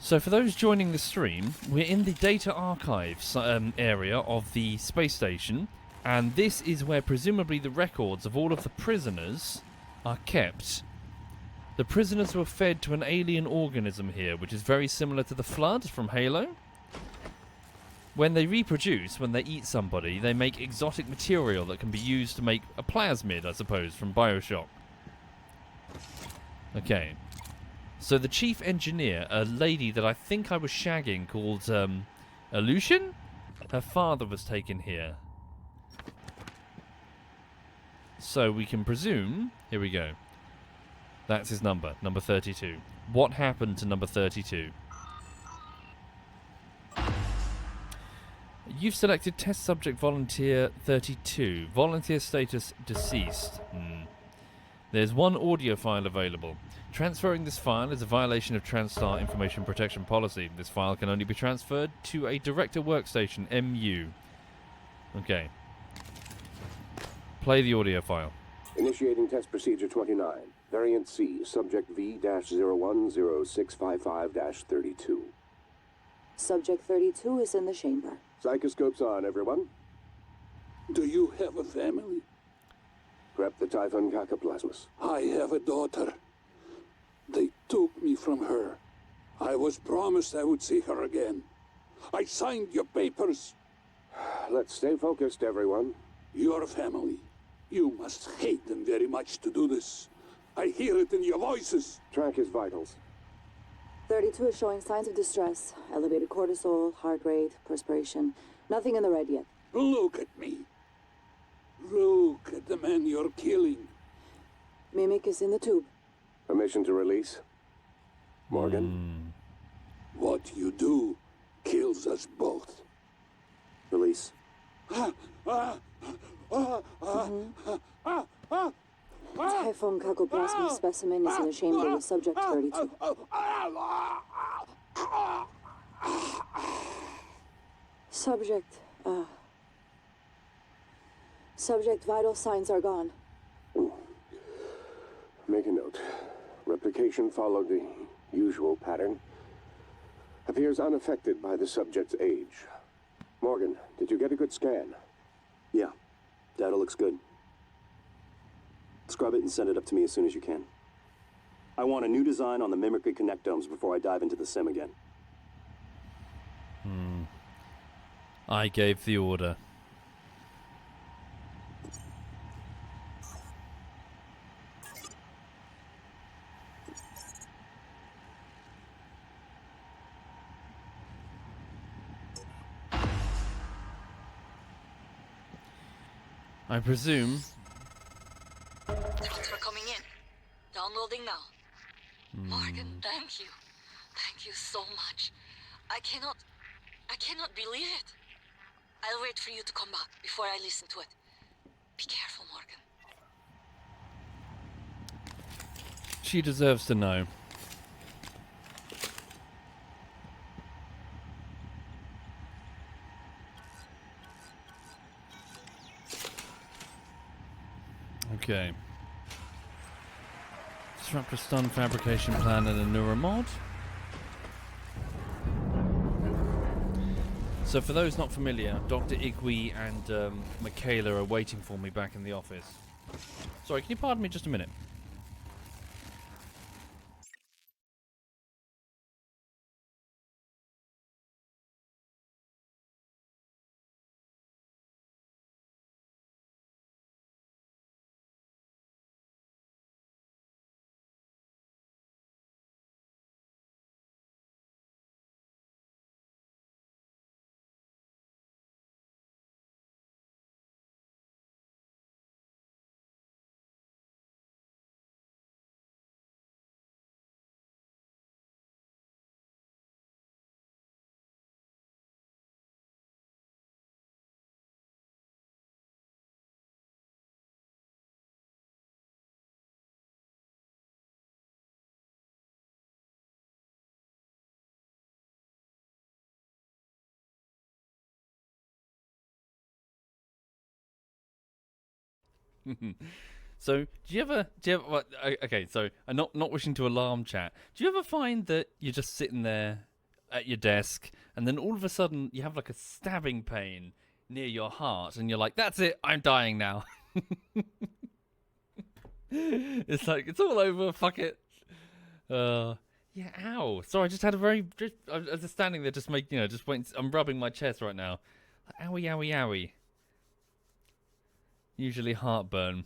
So for those joining the stream, we're in the data archives area of the space station, and this is where presumably the records of all of the prisoners are kept. The prisoners were fed to an alien organism here, which is very similar to the Flood from Halo. When they reproduce, when they eat somebody, they make exotic material that can be used to make a plasmid, I suppose, from Bioshock. Okay. So the chief engineer, a lady that I think I was shagging called Aleutian, her father was taken here. So we can presume, here we go. That's his number, number 32. What happened to number 32? You've selected test subject volunteer 32. Volunteer status deceased. There's one audio file available. Transferring this file is a violation of TranStar Information Protection Policy. This file can only be transferred to a Director Workstation, MU. Okay. Play the audio file. Initiating test procedure 29. Variant C, subject V-010655-32. Subject 32 is in the chamber. Psychoscopes on, everyone. Do you have a family? Prep the Typhon Cacoplasmus. I have a daughter. They took me from her. I was promised I would see her again. I signed your papers. Let's stay focused, everyone. Your family. You must hate them very much to do this. I hear it in your voices. Track his vitals. 32 is showing signs of distress. Elevated cortisol, heart rate, perspiration. Nothing in the red yet. Look at me. Look at the man you're killing. Mimic is in the tube. Permission to release. Morgan? What you do kills us both. Release. Typhon cacoplasma specimen is in the chamber with subject 32. Subject vital signs are gone. Make a note. Replication followed the usual pattern. Appears unaffected by the subject's age. Morgan, did you get a good scan? Yeah. Data looks good. Scrub it and send it up to me as soon as you can. I want a new design on the mimicry connectomes before I dive into the sim again. I gave the order. I presume. Thanks for coming in. Downloading now. Morgan, thank you. Thank you so much. I cannot believe it. I'll wait for you to come back before I listen to it. Be careful, Morgan. She deserves to know. Okay. Disrupt a stun fabrication plan and a neuromod. So for those not familiar, Dr. Igwe and Michaela are waiting for me back in the office. Sorry, can you pardon me just a minute? So, do you ever, what, okay, so, I'm not wishing to alarm chat. Do you ever find that you're just sitting there at your desk, and then all of a sudden you have like a stabbing pain near your heart, and you're like, that's it, I'm dying now. It's like, it's all over, fuck it. Yeah, ow. Sorry, I just had a very, I was just standing there just just waiting, I'm rubbing my chest right now. Owie, owie, owie. Usually heartburn.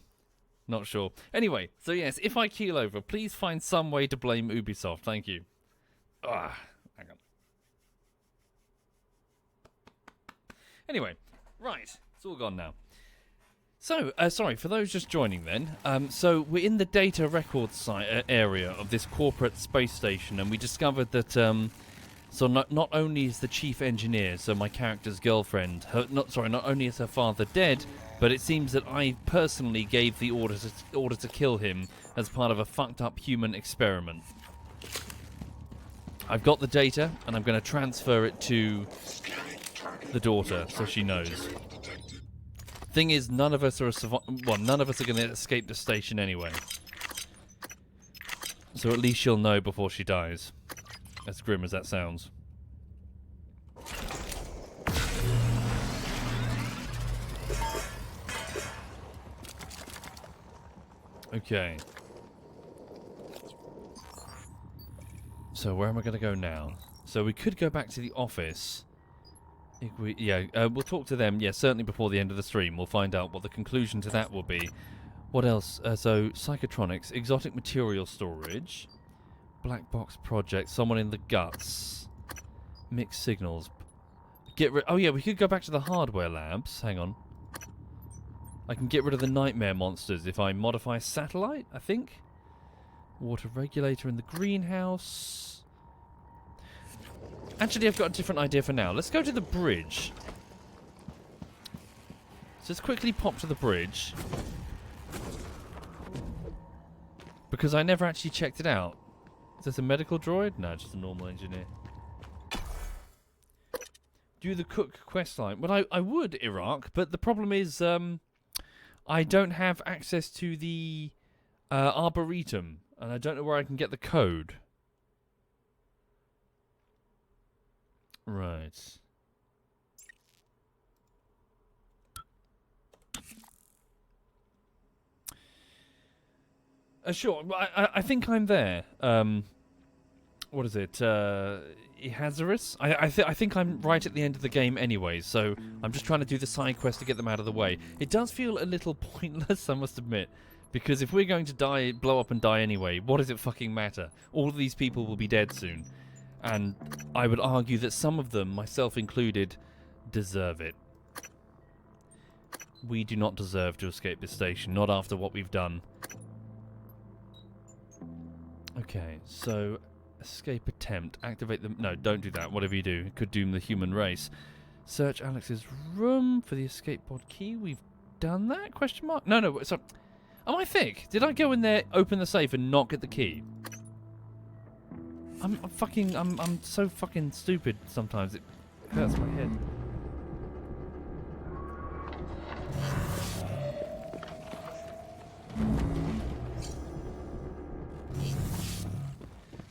Not sure. Anyway, so yes, if I keel over, please find some way to blame Ubisoft. Thank you. Hang on. Anyway, right. It's all gone now. So, sorry, for those just joining then. So, we're in the data record site area of this corporate space station, and we discovered that, so not only is the chief engineer, so my character's girlfriend, not only is her father dead, but it seems that I personally gave the order to kill him as part of a fucked up human experiment. I've got the data, and I'm going to transfer it to the daughter, so she knows. Thing is, none of us are none of us are going to escape the station anyway. So at least she'll know before she dies. As grim as that sounds. Okay. So where am I going to go now? So we could go back to the office. We'll talk to them, certainly before the end of the stream. We'll find out what the conclusion to that will be. What else? So, psychotronics, exotic material storage, black box project, someone in the guts, mixed signals. We could go back to the hardware labs. Hang on. I can get rid of the nightmare monsters if I modify satellite, I think. Water regulator in the greenhouse. Actually, I've got a different idea for now. Let's go to the bridge. So let's quickly pop to the bridge. because I never actually checked it out. Is this a medical droid? No, just a normal engineer. Do the cook quest line. Well, I would, Iraq, but the problem is I don't have access to the Arboretum, and I don't know where I can get the code. Right. Sure, I think I'm there. What is it? Hazardous? I think I'm right at the end of the game anyway, so I'm just trying to do the side quest to get them out of the way. It does feel a little pointless, I must admit, because if we're going to die, blow up and die anyway, what does it fucking matter? All of these people will be dead soon, and I would argue that some of them, myself included, deserve it. We do not deserve to escape this station, not after what we've done. Okay, so escape attempt. Activate them. No, don't do that. Whatever you do, it could doom the human race. Search Alex's room for the escape pod key. We've done that? Question mark? No. So, am I thick? Did I go in there, open the safe, and not get the key? I'm so fucking stupid sometimes. It hurts my head.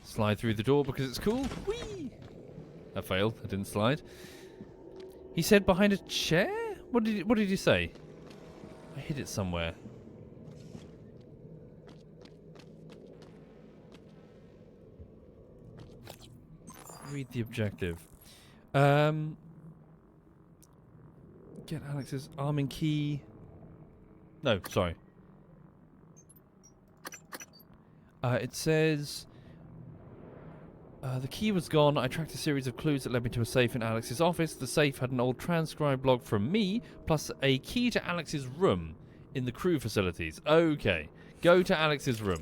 Slide through the door because it's cool. Whee! I failed. I didn't slide. He said behind a chair? What did he say? I hid it somewhere. Read the objective. Get Alex's arming key. No, sorry. It says... the key was gone. I tracked a series of clues that led me to a safe in Alex's office. The safe had an old transcribed log from me, plus a key to Alex's room in the crew facilities. Okay. Go to Alex's room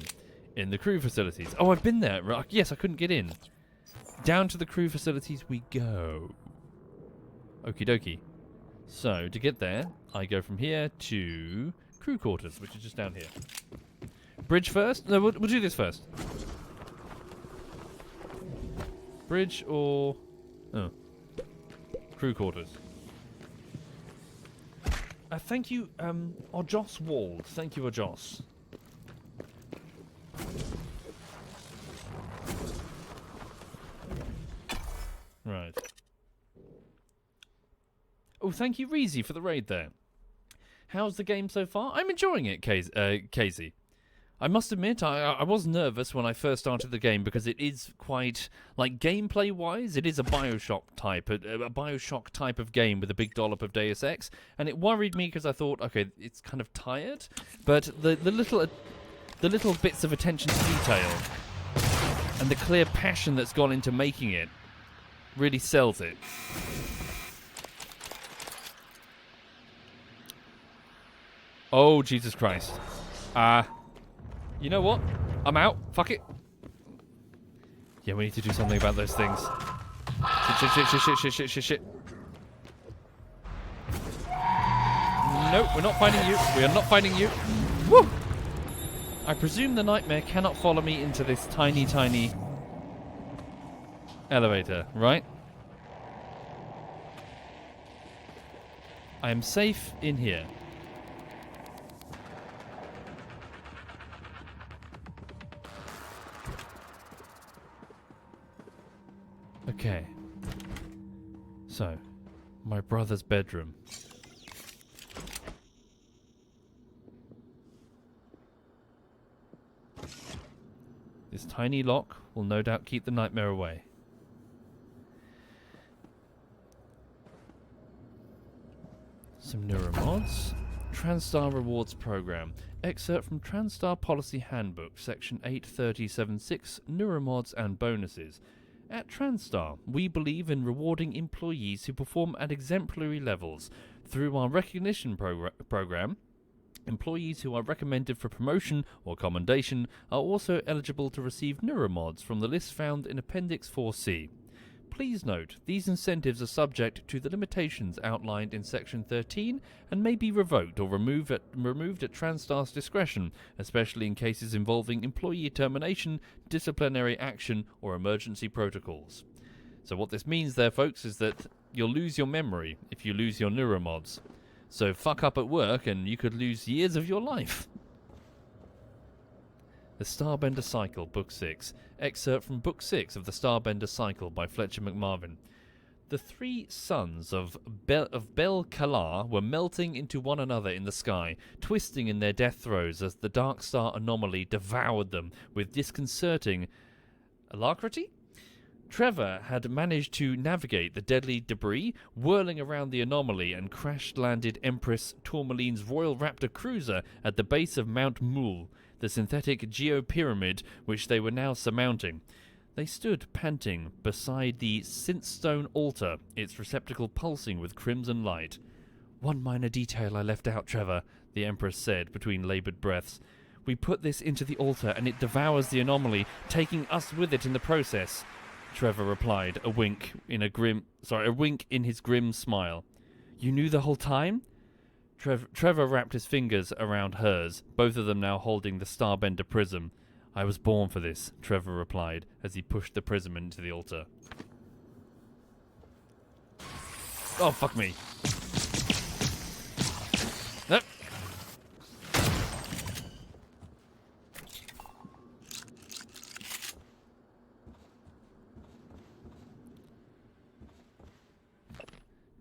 in the crew facilities. Oh, I've been there. Yes, I couldn't get in. Down to the crew facilities we go. Okie dokie. So, to get there, I go from here to crew quarters, which is just down here. Bridge first? No, we'll do this first. Bridge or... Oh. Crew quarters. Thank you, Ojos Wald. Thank you, Ojos. Right. Oh, thank you, Reezy, for the raid there. How's the game so far? I'm enjoying it, Casey. I must admit, I was nervous when I first started the game because it is quite, like, gameplay-wise, it is a Bioshock type, a Bioshock type of game with a big dollop of Deus Ex, and it worried me because I thought, okay, it's kind of tired, but the little bits of attention to detail and the clear passion that's gone into making it really sells it. Oh, Jesus Christ. You know what? I'm out. Fuck it. Yeah, we need to do something about those things. Shit. Nope, we're not finding you. We are not finding you. Woo! I presume the nightmare cannot follow me into this tiny, tiny elevator, right? I am safe in here. Okay. So, my brother's bedroom. This tiny lock will no doubt keep the nightmare away. Some neuromods. TranStar Rewards Program. Excerpt from TranStar Policy Handbook, Section 83076, Neuromods and Bonuses. At TranStar, we believe in rewarding employees who perform at exemplary levels. Through our recognition program, employees who are recommended for promotion or commendation are also eligible to receive neuromods from the list found in Appendix 4C. Please note, these incentives are subject to the limitations outlined in Section 13 and may be revoked or removed at TranStar's discretion, especially in cases involving employee termination, disciplinary action, or emergency protocols. So what this means there, folks, is that you'll lose your memory if you lose your neuromods. So fuck up at work and you could lose years of your life. The Starbender Cycle, Book 6. Excerpt from Book 6 of The Starbender Cycle by Fletcher McMarvin. The three suns of Bel Kalar were melting into one another in the sky, twisting in their death throes as the dark star anomaly devoured them with disconcerting alacrity. Trevor had managed to navigate the deadly debris, whirling around the anomaly, and crash-landed Empress Tourmaline's Royal Raptor cruiser at the base of Mount Mul, the synthetic geopyramid which they were now surmounting. They stood panting beside the synthstone altar, its receptacle pulsing with crimson light. "One minor detail I left out, Trevor," the Empress said between laboured breaths. "We put this into the altar and it devours the anomaly, taking us with it in the process." Trevor replied, a wink in his grim smile. "You knew the whole time?" Trevor wrapped his fingers around hers, both of them now holding the Starbender prism. "I was born for this," Trevor replied, as he pushed the prism into the altar. Oh, fuck me. Nope.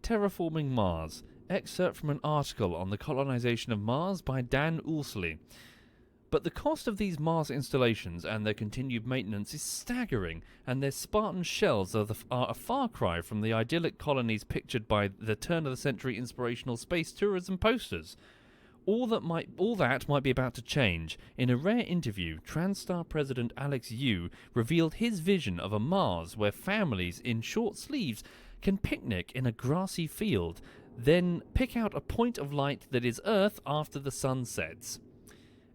Terraforming Mars. Excerpt from an article on the colonization of Mars by Dan Ulsley. But the cost of these Mars installations and their continued maintenance is staggering, and their Spartan shells are a far cry from the idyllic colonies pictured by the turn-of-the-century inspirational space tourism posters. All that might be about to change. In a rare interview, TranStar President Alex Yu revealed his vision of a Mars where families in short sleeves can picnic in a grassy field, then pick out a point of light that is Earth after the sun sets.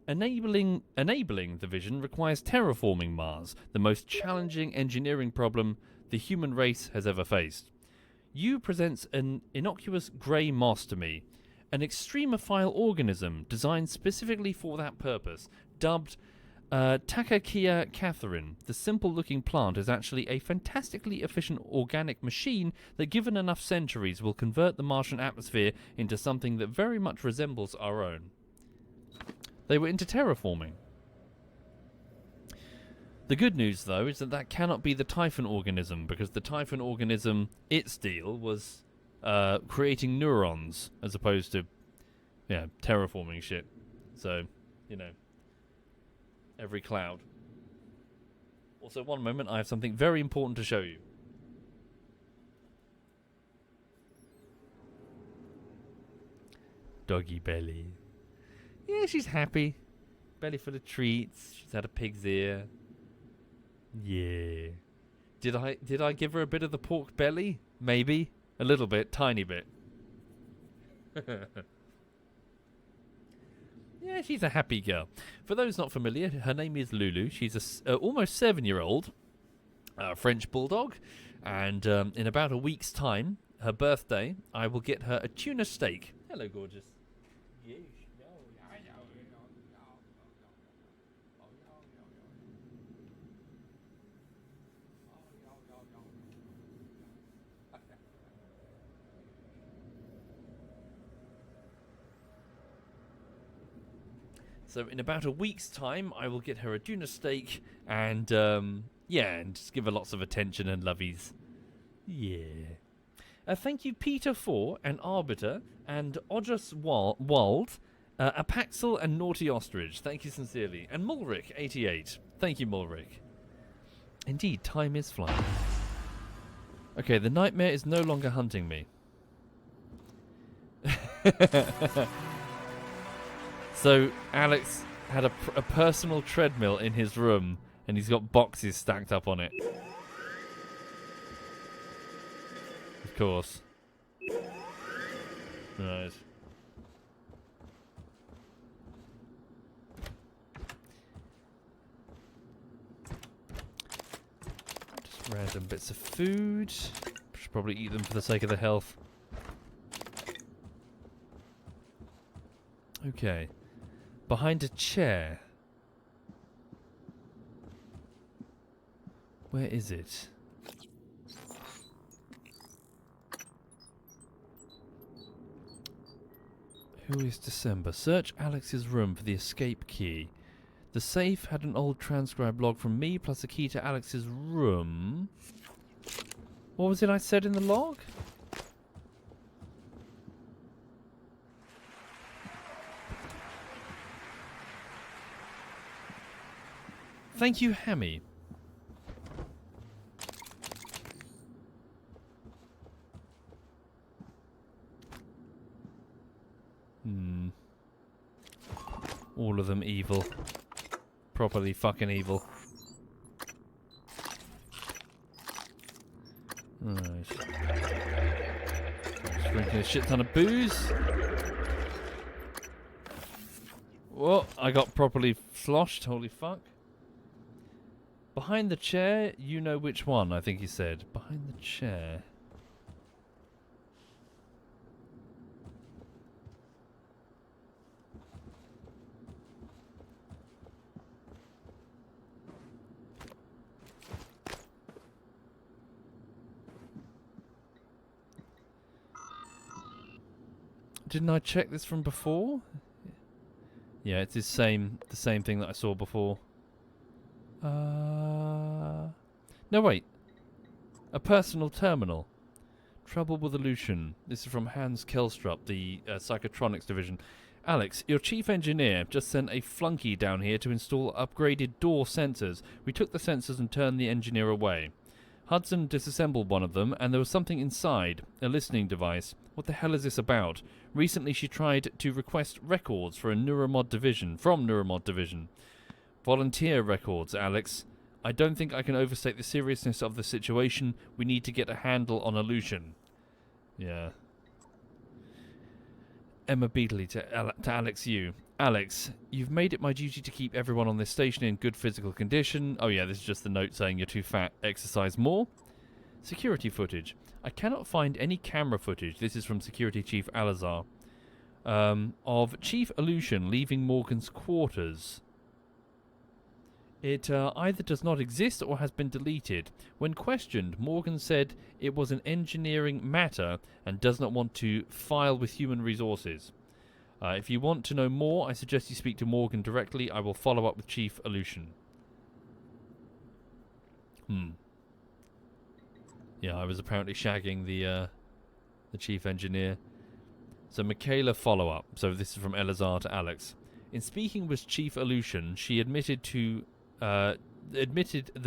Enabling the vision requires terraforming Mars, the most challenging engineering problem the human race has ever faced. Yu presents an innocuous grey moss to me, an extremophile organism designed specifically for that purpose, dubbed Takakia Catherine. The simple-looking plant is actually a fantastically efficient organic machine that, given enough centuries, will convert the Martian atmosphere into something that very much resembles our own. They were into terraforming. The good news, though, is that cannot be the Typhon organism, because the Typhon organism, its deal was creating neurons, as opposed to, terraforming shit. So, every cloud. Also, one moment, I have something very important to show you. Doggy belly. Yeah, she's happy. Belly full of treats. She's had a pig's ear. Yeah. Did I give her a bit of the pork belly? Maybe. A little bit. Tiny bit. Yeah, she's a happy girl. For those not familiar, her name is Lulu. She's a almost 7-year-old French bulldog. And in about a week's time, her birthday, I will get her a tuna steak. Hello, gorgeous. Yes. So in about a week's time, I will get her a tuna steak and, and just give her lots of attention and lovies. Yeah. Thank you, Peter 4 and Arbiter and Odjus Wald, Apaxel and Naughty Ostrich. Thank you sincerely. And Mulric 88. Thank you, Mulric. Indeed, time is flying. Okay, the nightmare is no longer hunting me. So Alex had a personal treadmill in his room, and he's got boxes stacked up on it. Of course. Right. Just read. Random bits of food. Should probably eat them for the sake of the health. Okay. Behind a chair. Where is it? Who is December? Search Alex's room for the escape key. The safe had an old transcribed log from me plus a key to Alex's room. What was it I said in the log? Thank you, Hammy. All of them evil. Properly fucking evil. Right. Just drinking a shit ton of booze. Whoa, I got properly sloshed, holy fuck. Behind the chair, you know which one, I think he said. Behind the chair. Didn't I check this from before? Yeah, it's the same thing that I saw before. No, wait. A personal terminal. Trouble with Illusion. This is from Hans Kelstrup, the Psychotronics division. Alex, your chief engineer just sent a flunky down here to install upgraded door sensors. We took the sensors and turned the engineer away. Hudson disassembled one of them, and there was something inside, a listening device. What the hell is this about? Recently she tried to request records for a Neuromod division, from Neuromod division. Volunteer records, Alex. I don't think I can overstate the seriousness of the situation. We need to get a handle on Illusion. Yeah. Emma Beatley to Alex Yu. Alex, you've made it my duty to keep everyone on this station in good physical condition. Oh yeah, this is just the note saying you're too fat, exercise more. Security footage. I cannot find any camera footage, this is from Security Chief Alazar, of Chief Illusion leaving Morgan's quarters. It either does not exist or has been deleted. When questioned, Morgan said it was an engineering matter and does not want to file with human resources. If you want to know more, I suggest you speak to Morgan directly. I will follow up with Chief Illusion. Yeah, I was apparently shagging the chief engineer. So Michaela follow-up. So this is from Elazar to Alex. In speaking with Chief Illusion, she admitted the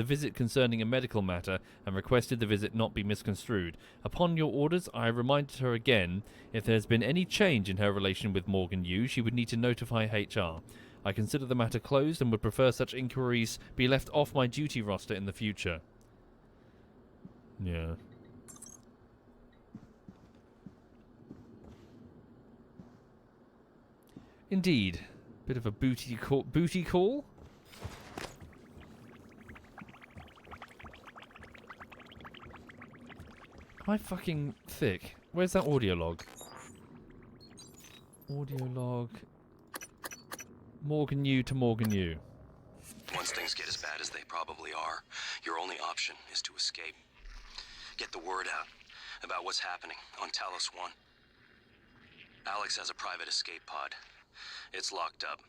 visit concerning a medical matter and requested the visit not be misconstrued. Upon your orders, I reminded her again, if there has been any change in her relation with Morgan Yu, she would need to notify HR. I consider the matter closed and would prefer such inquiries be left off my duty roster in the future. Yeah. Indeed. Bit of a booty call? Am I fucking thick? Where's that audio log? Audio log. Morgan Yu to Morgan Yu. Once things get as bad as they probably are, your only option is to escape. Get the word out about what's happening on Talos 1. Alex has a private escape pod. It's locked up.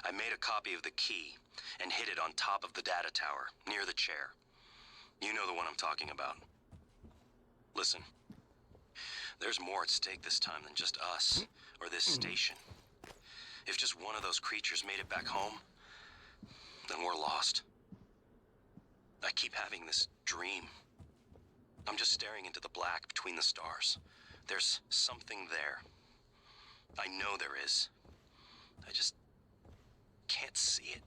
I made a copy of the key and hid it on top of the data tower, near the chair. You know the one I'm talking about. Listen, there's more at stake this time than just us, or this station. If just one of those creatures made it back home, then we're lost. I keep having this dream. I'm just staring into the black between the stars. There's something there. I know there is. I just can't see it.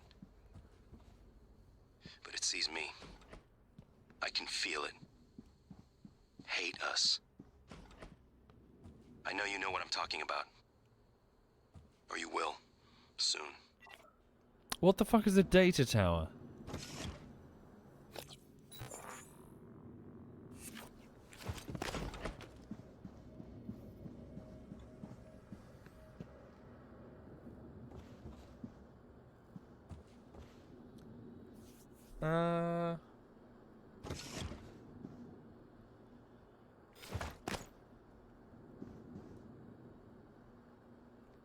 But it sees me. I can feel it. Hate us. I know you know what I'm talking about. Or you will. Soon. What the fuck is a data tower?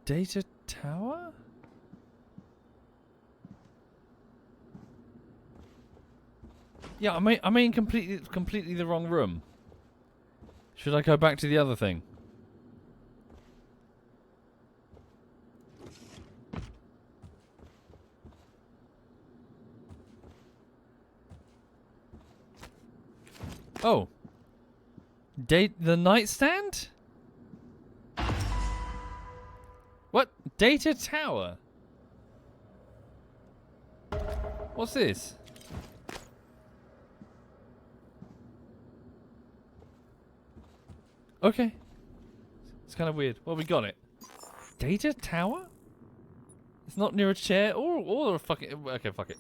Data tower? Yeah, I'm in completely the wrong room. Should I go back to the other thing? Oh. The nightstand? What? Data tower? What's this? Okay. It's kind of weird. Well, we got it. Data tower? It's not near a chair or a fucking... Okay, fuck it.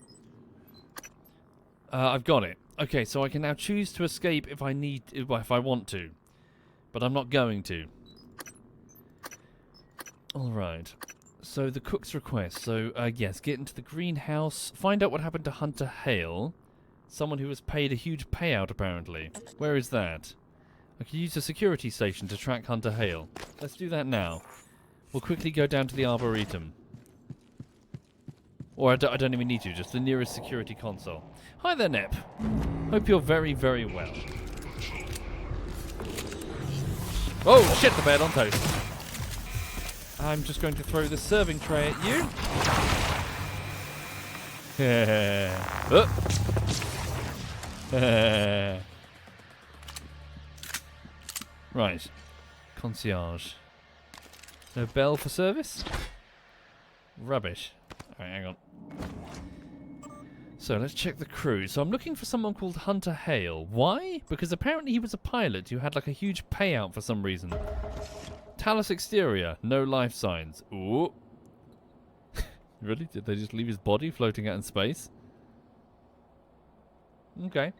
I've got it. Okay, so I can now choose to escape if I need... if I want to. But I'm not going to. Alright. So, the cook's request. So, yes, get into the greenhouse. Find out what happened to Hunter Hale. Someone who was paid a huge payout, apparently. Where is that? I can use the security station to track Hunter Hale. Let's do that now. We'll quickly go down to the Arboretum. Or I don't even need to, just the nearest security console. Hi there, Nep. Hope you're very, very well. Oh, shit, the bed on toast. I'm just going to throw the serving tray at you. Right. Concierge. No bell for service? Rubbish. Alright, hang on. So, let's check the crew. So, I'm looking for someone called Hunter Hale. Why? Because apparently he was a pilot who had like a huge payout for some reason. Talos exterior. No life signs. Ooh. Really? Did they just leave his body floating out in space? Okay.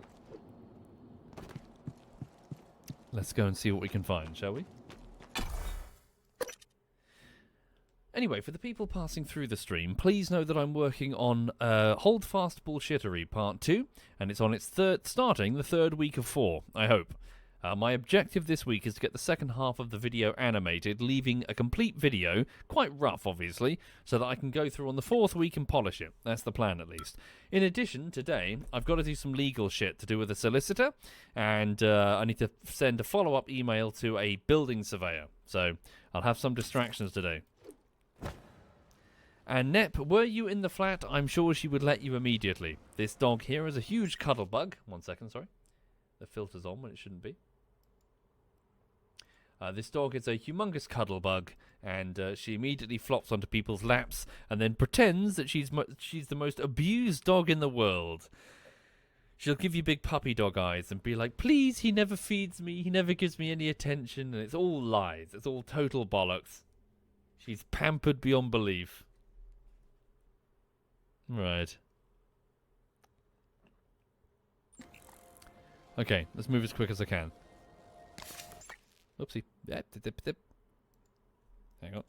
Let's go and see what we can find, shall we? Anyway, for the people passing through the stream, please know that I'm working on Hold Fast Bullshittery Part 2, and it's on its starting the third week of 4, I hope. My objective this week is to get the second half of the video animated, leaving a complete video, quite rough obviously, so that I can go through on the fourth week and polish it. That's the plan at least. In addition, today, I've got to do some legal shit to do with a solicitor, and I need to send a follow-up email to a building surveyor. So, I'll have some distractions today. And Nep, were you in the flat, I'm sure she would let you immediately. This dog here is a huge cuddle bug. 1 second, sorry. The filter's on when it shouldn't be. This dog is a humongous cuddle bug, and she immediately flops onto people's laps and then pretends that she's the most abused dog in the world. She'll give you big puppy dog eyes and be like, please, he never feeds me, he never gives me any attention, and it's all lies. It's all total bollocks. She's pampered beyond belief. Right. Okay, let's move as quick as I can. Oopsie. Hang on.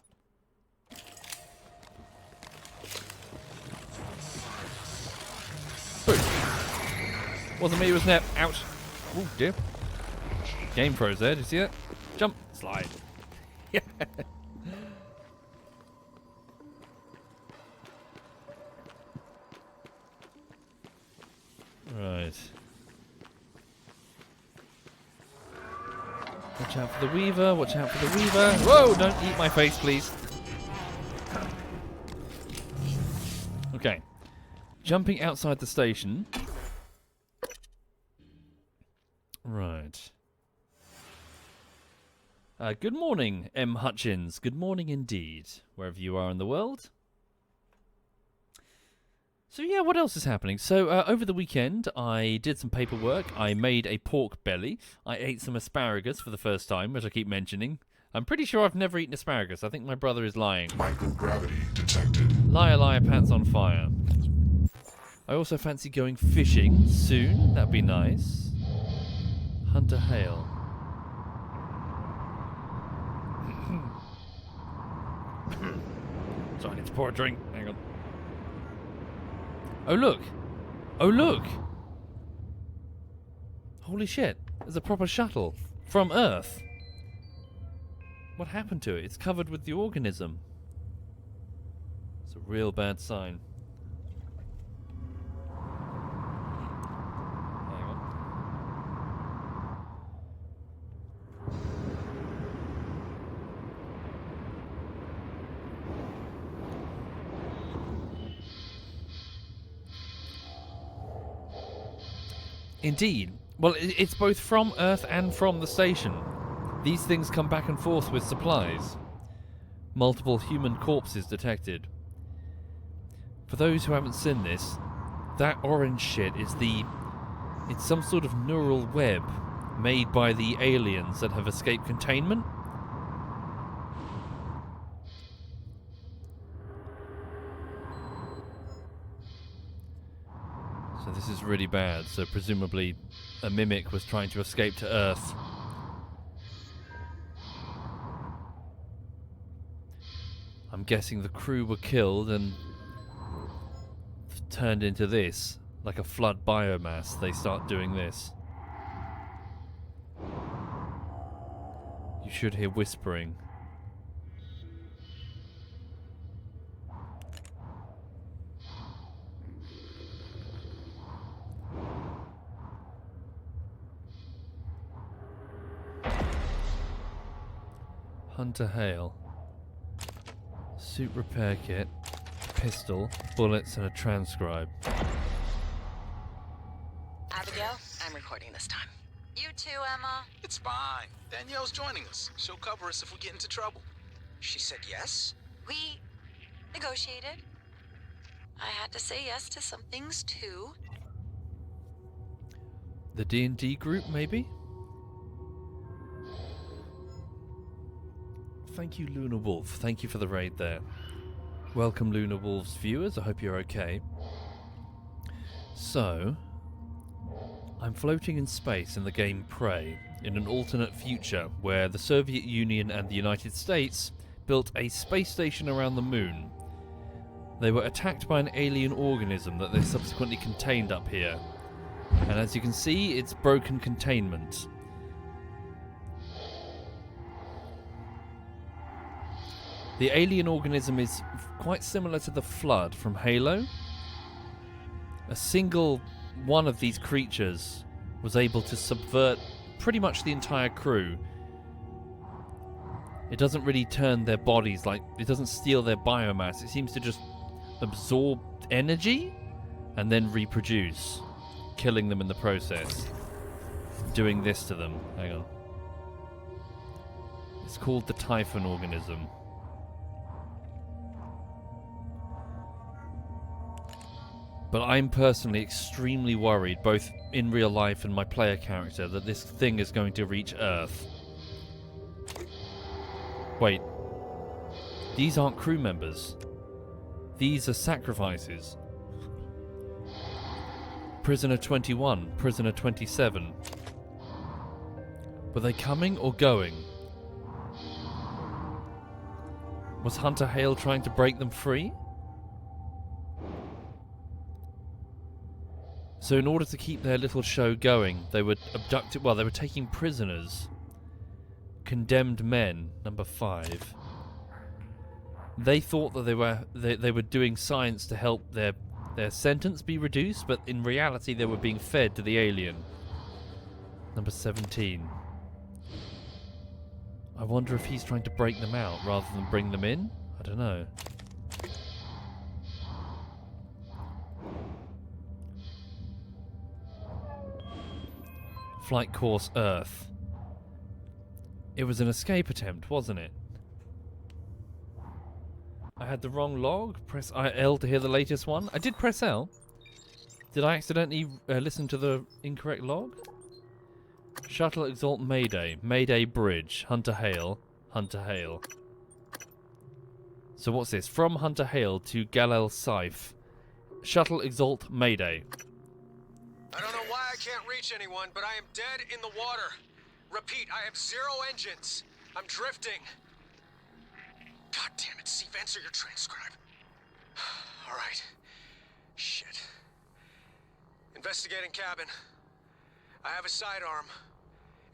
Boom. Wasn't me, it was Nep. Ouch. Oh dear. Game froze there, did you see that? Jump. Slide. Yeah. Right. Watch out for the Weaver, watch out for the Weaver. Whoa, don't eat my face, please. Okay. Jumping outside the station. Right. Good morning, M. Hutchins. Good morning indeed, wherever you are in the world. So yeah, what else is happening? So over the weekend, I did some paperwork. I made a pork belly. I ate some asparagus for the first time, which I keep mentioning. I'm pretty sure I've never eaten asparagus. I think my brother is lying. Microgravity detected. Liar, liar, pants on fire. I also fancy going fishing soon. That'd be nice. Hunter Hale. Sorry, I need to pour a drink. Hang on. Oh, look. Oh, look! Holy shit, there's a proper shuttle from Earth. What happened to it? It's covered with the organism. It's a real bad sign. Hang on. Indeed. Well, it's both from Earth and from the station. These things come back and forth with supplies. Multiple human corpses detected. For those who haven't seen this, that orange shit is it's some sort of neural web made by the aliens that have escaped containment. So this is really bad. So presumably a mimic was trying to escape to Earth. I'm guessing the crew were killed and turned into this. Like a flood biomass, they start doing this. You should hear whispering. Hunter Hale. Suit repair kit, pistol, bullets, and a transcribe. Abigail, I'm recording this time. You too, Emma. It's fine. Danielle's joining us. She'll cover us if we get into trouble. She said yes? We negotiated. I had to say yes to some things too. The D&D group, maybe? Thank you, Luna Wolf. Thank you for the raid there. Welcome, Luna Wolf's viewers. I hope you're okay. So, I'm floating in space in the game Prey, in an alternate future where the Soviet Union and the United States built a space station around the moon. They were attacked by an alien organism that they subsequently contained up here. And as you can see, it's broken containment. The alien organism is quite similar to the Flood from Halo. A single one of these creatures was able to subvert pretty much the entire crew. It doesn't really turn their bodies, like, it doesn't steal their biomass. It seems to just absorb energy and then reproduce, killing them in the process. Doing this to them. Hang on. It's called the Typhon organism. But I'm personally extremely worried, both in real life and my player character, that this thing is going to reach Earth. Wait. These aren't crew members. These are sacrifices. Prisoner 21, Prisoner 27. Were they coming or going? Was Hunter Hale trying to break them free? So in order to keep their little show going, they were abducted, well, they were taking prisoners. Condemned men, number 5. They thought that they were doing science to help their sentence be reduced, but in reality they were being fed to the alien. Number 17. I wonder if he's trying to break them out rather than bring them in? I don't know. Flight course Earth. It was an escape attempt, wasn't it? I had the wrong log. Press L to hear the latest one. I did press L. Did I accidentally listen to the incorrect log? Shuttle Exalt Mayday. Mayday Bridge. Hunter Hale. Hunter Hale. So what's this? From Hunter Hale to Galel Saif. Shuttle Exalt Mayday. I don't know why I can't reach anyone, but I am dead in the water. Repeat, I have 0 engines. I'm drifting. God damn it, Steve, answer your transcribe. All right. Shit. Investigating cabin. I have a sidearm.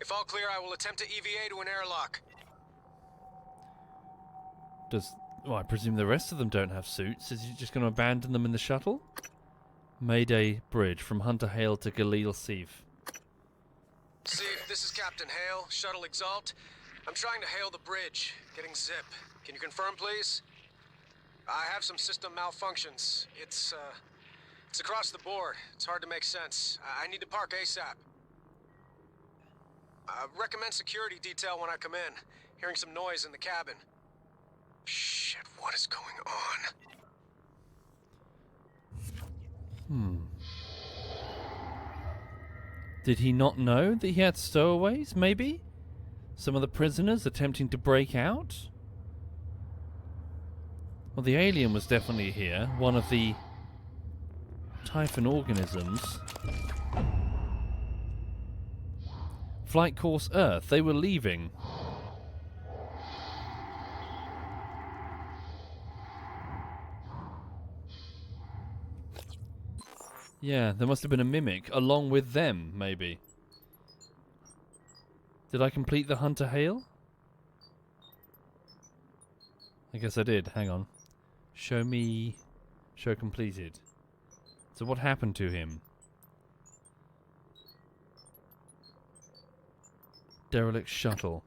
If all clear, I will attempt to EVA to an airlock. I presume the rest of them don't have suits. Is he just going to abandon them in the shuttle? Mayday Bridge from Hunter Hale to Galil Seif. Seif, this is Captain Hale, Shuttle Exalt. I'm trying to hail the bridge, getting zip. Can you confirm, please? I have some system malfunctions. It's across the board. It's hard to make sense. I need to park ASAP. Recommend security detail when I come in. Hearing some noise in the cabin. Shit, what is going on? Did he not know that he had stowaways, maybe? Some of the prisoners attempting to break out? Well, the alien was definitely here. One of the Typhon organisms. Flight course Earth. They were leaving. Yeah, there must have been a mimic along with them, maybe. Did I complete the Hunter Hale? I guess I did. Hang on. Show completed. So what happened to him? Derelict shuttle.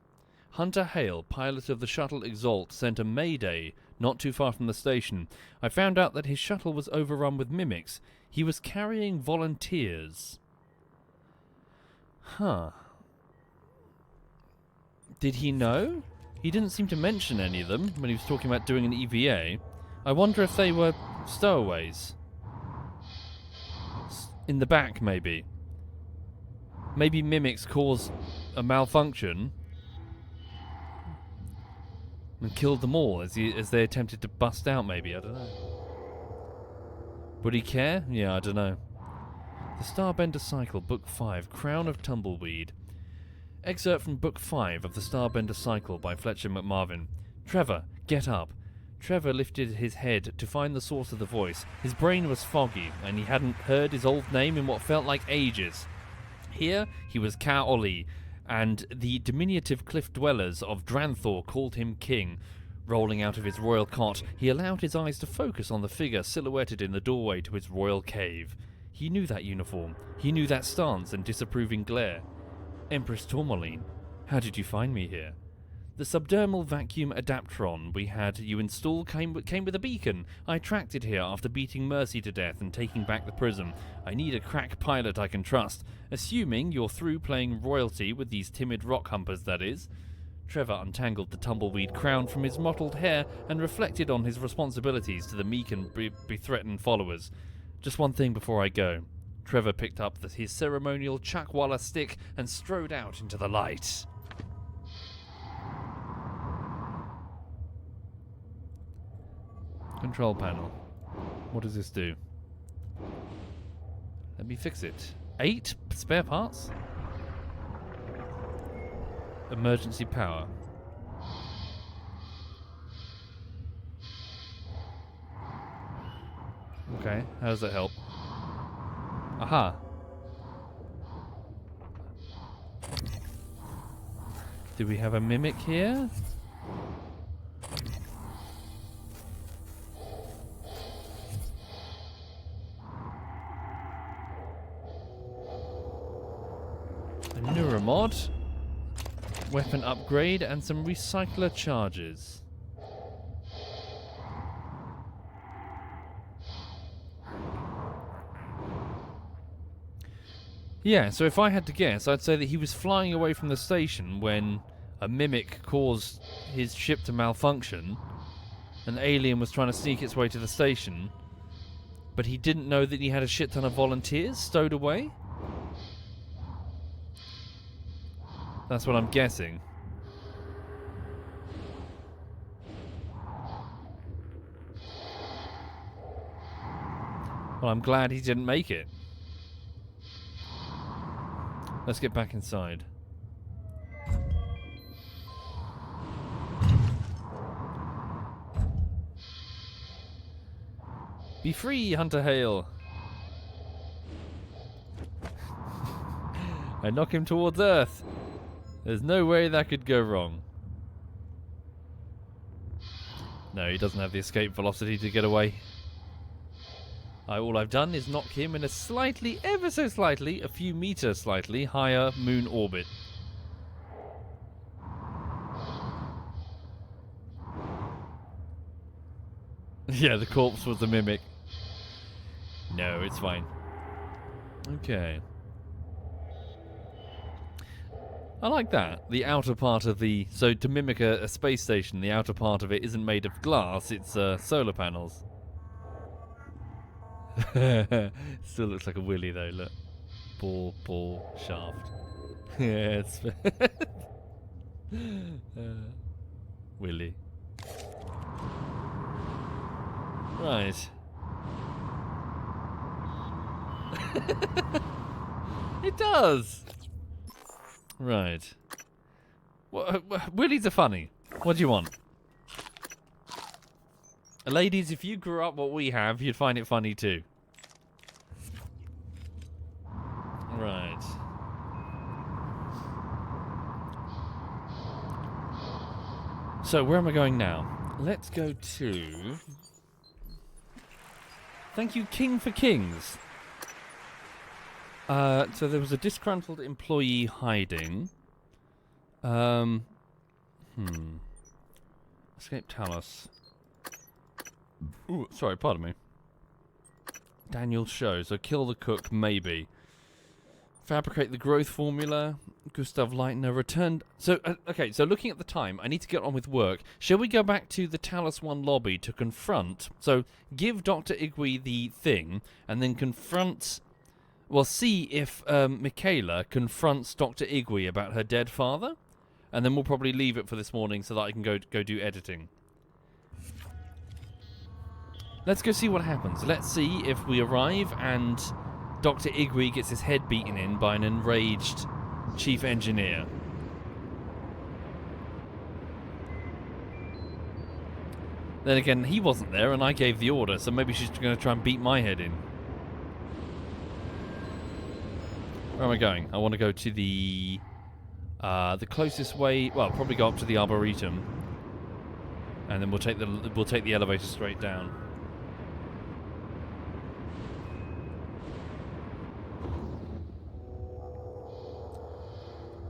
Hunter Hale, pilot of the shuttle Exalt, sent a mayday not too far from the station. I found out that his shuttle was overrun with mimics. He was carrying volunteers. Huh. Did he know? He didn't seem to mention any of them when he was talking about doing an EVA. I wonder if they were stowaways. In the back, maybe. Maybe mimics cause a malfunction and killed them all as they attempted to bust out, maybe. I don't know. Would he care? Yeah, I don't know. The Starbender Cycle, Book 5, Crown of Tumbleweed. Excerpt from Book 5 of the Starbender Cycle by Fletcher McMarvin. Trevor, get up. Trevor lifted his head to find the source of the voice. His brain was foggy, and he hadn't heard his old name in what felt like ages. Here, he was Ka-Oli, and the diminutive cliff dwellers of Dranthor called him king. Rolling out of his royal cot, he allowed his eyes to focus on the figure silhouetted in the doorway to his royal cave. He knew that uniform. He knew that stance and disapproving glare. Empress Tourmaline, how did you find me here? The subdermal vacuum adaptron we had you install came with a beacon. I tracked it here after beating Mercy to death and taking back the prism. I need a crack pilot I can trust. Assuming you're through playing royalty with these timid rock humpers, that is. Trevor untangled the tumbleweed crown from his mottled hair and reflected on his responsibilities to the meek and bethreatened followers. Just one thing before I go. Trevor picked up his ceremonial chakwala stick and strode out into the light. Control panel. What does this do? Let me fix it. 8 spare parts? Emergency power. Okay, how does that help? Aha! Do we have a mimic here? A neuromod, weapon upgrade, and some recycler charges. Yeah, so if I had to guess, I'd say that he was flying away from the station when a mimic caused his ship to malfunction. An alien was trying to sneak its way to the station, but he didn't know that he had a shit ton of volunteers stowed away? That's what I'm guessing. Well, I'm glad he didn't make it. Let's get back inside. Be free, Hunter Hale. and knock him towards Earth. There's no way that could go wrong. No, he doesn't have the escape velocity to get away. All I've done is knock him in a slightly, ever so slightly, a few meters slightly higher moon orbit. Yeah, the corpse was the mimic. No, it's fine. Okay. I like that. The outer part of the... So to mimic a space station, the outer part of it isn't made of glass, it's solar panels. Still looks like a willy though, look. Ball, shaft. Yeah, it's... willy. Right. It does! Right. Willies are funny. What do you want? Ladies, if you grew up what we have, you'd find it funny too. Right. So, where am I going now? Let's go to... Thank you, King for Kings. So there was a disgruntled employee hiding. Escape Talos. Ooh, sorry, pardon me. Daniel Show. So kill the cook, maybe. Fabricate the growth formula. Gustav Leitner returned. So, okay, so looking at the time, I need to get on with work. Shall we go back to the Talos 1 lobby to confront... So, give Dr. Igwe the thing, and then confront... Well, see if Michaela confronts Dr. Igwe about her dead father, and then we'll probably leave it for this morning so that I can go do editing. Let's go see what happens. Let's see if we arrive and Dr. Igwe gets his head beaten in by an enraged chief engineer. Then again, he wasn't there and I gave the order, so maybe she's going to try and beat my head in. Where am I going? I want to go to the closest way. Well, probably go up to the Arboretum, and then we'll take the elevator straight down.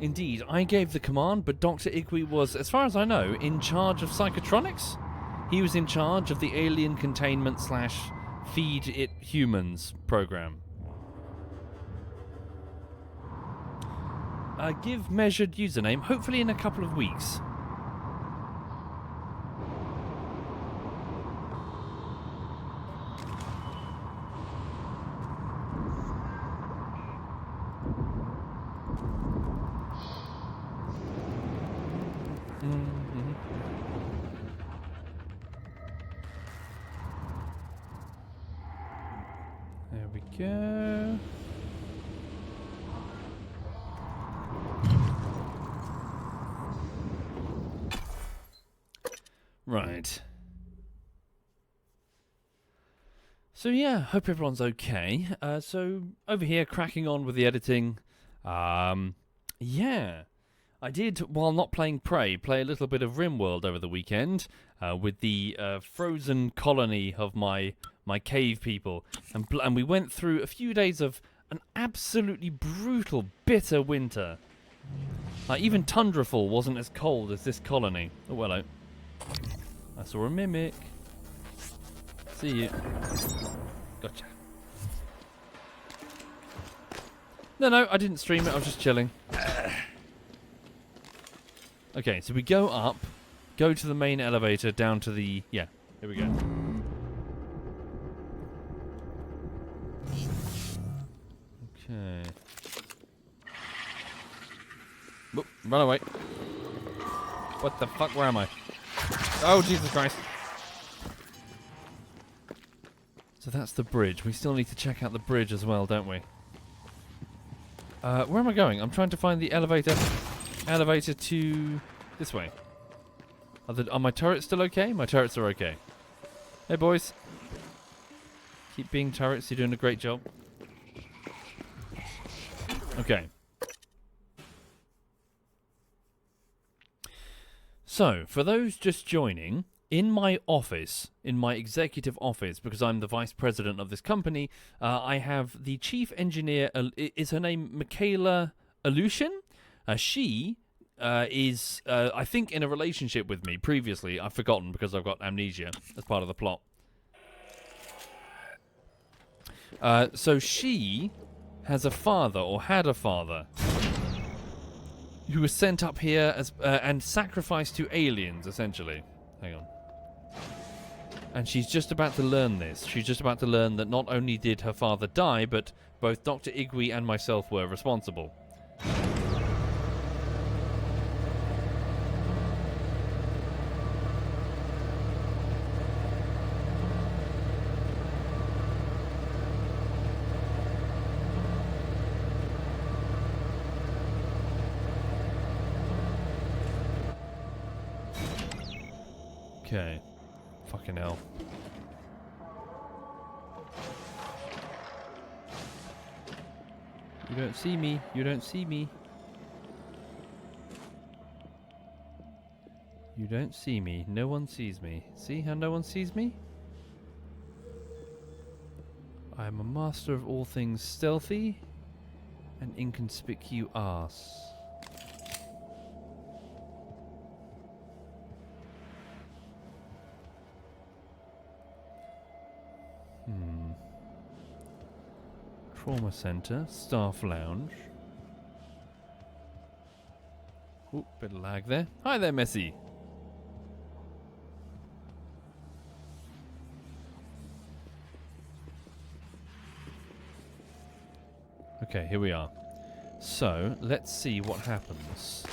Indeed, I gave the command, but Dr. Igwe was, as far as I know, in charge of psychotronics. He was in charge of the alien containment / feed it humans program. Give measured username, hopefully in a couple of weeks. There we go. Right. So yeah, hope everyone's okay. So over here, cracking on with the editing. Yeah. I did, while not playing Prey, play a little bit of RimWorld over the weekend with the frozen colony of my cave people. And we went through a few days of an absolutely brutal, bitter winter. Even Tundrafall wasn't as cold as this colony. Oh, hello. I saw a mimic. See you. Gotcha. No, I didn't stream it. I was just chilling. Okay, so we go up, go to the main elevator, down to the... Yeah, here we go. Okay. Whoop, run away. What the fuck? Where am I? Oh, Jesus Christ. So that's the bridge. We still need to check out the bridge as well, don't we? Where am I going? I'm trying to find the elevator to this way. Are my turrets still okay? My turrets are okay. Hey, boys. Keep being turrets. You're doing a great job. Okay. So, for those just joining, in my office, in my executive office, because I'm the vice president of this company, I have the chief engineer. Is her name Michaela Alushin? She is, I think, in a relationship with me previously. I've forgotten because I've got amnesia as part of the plot. So she has a father, or had a father, who was sent up here as and sacrificed to aliens, essentially. Hang on. And she's just about to learn this. She's just about to learn that not only did her father die, but both Dr. Igwe and myself were responsible. Okay. Fucking hell. You don't see me. You don't see me. You don't see me. No one sees me. See how no one sees me? I am a master of all things stealthy and inconspicuous. Trauma Center, Staff Lounge. Ooh, bit of lag there. Hi there, Messi. Okay, here we are. So, let's see what happens.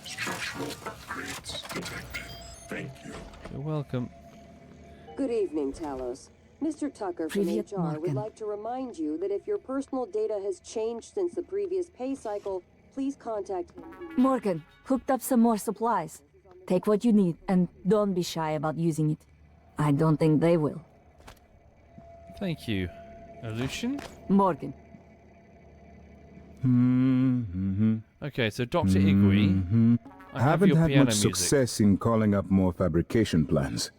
Structural upgrades detected. Thank you. You're welcome. Good evening, Talos. Mr. Tucker from Привет, HR would Morgan. like to remind you that if your personal data has changed since the previous pay cycle, please contact him. Morgan, hooked up some more supplies. Take what you need, and don't be shy about using it. I don't think they will. Thank you. Aleutian? Morgan. Okay, so Dr. Igwe, I have haven't your had piano much music. success in calling up more fabrication plans.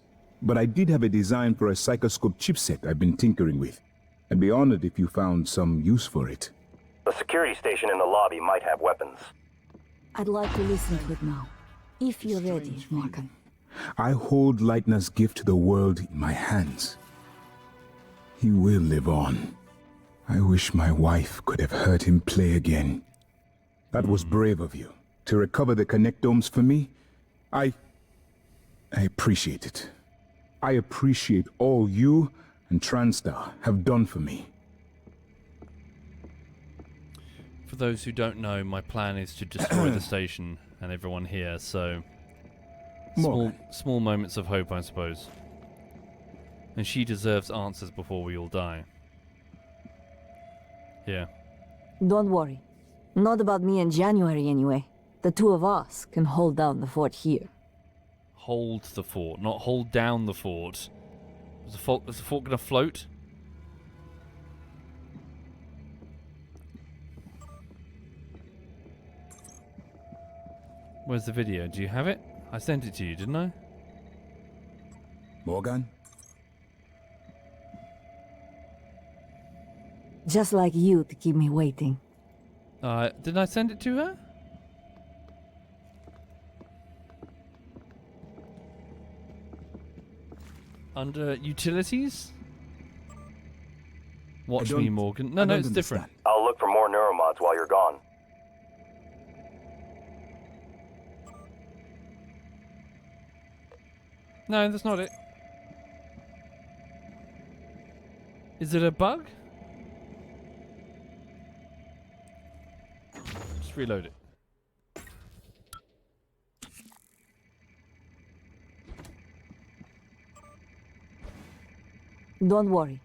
But I did have a design for a psychoscope chipset I've been tinkering with. I'd be honored if you found some use for it. The security station in the lobby might have weapons. I'd like to listen to it now. If you're ready, Morgan. I hold Leitner's gift to the world in my hands. He will live on. I wish my wife could have heard him play again. That was brave of you. To recover the connectomes for me, I appreciate it. I appreciate all you and TranStar have done for me. For those who don't know, my plan is to destroy the station and everyone here, so... Small moments of hope, I suppose. And she deserves answers before we all die. Yeah. Don't worry. Not about me in January, anyway. The two of us can hold down the fort here. Hold the fort, not hold down the fort. Is the fort gonna float? Where's the video? Do you have it? I sent it to you, didn't I? Morgan? Just like you to keep me waiting. Did I send it to her? Under utilities? Watch me, Morgan. No, it's different. I'll look for more neuromods while you're gone. No, that's not it. Is it a bug? Just reload it. Don't worry.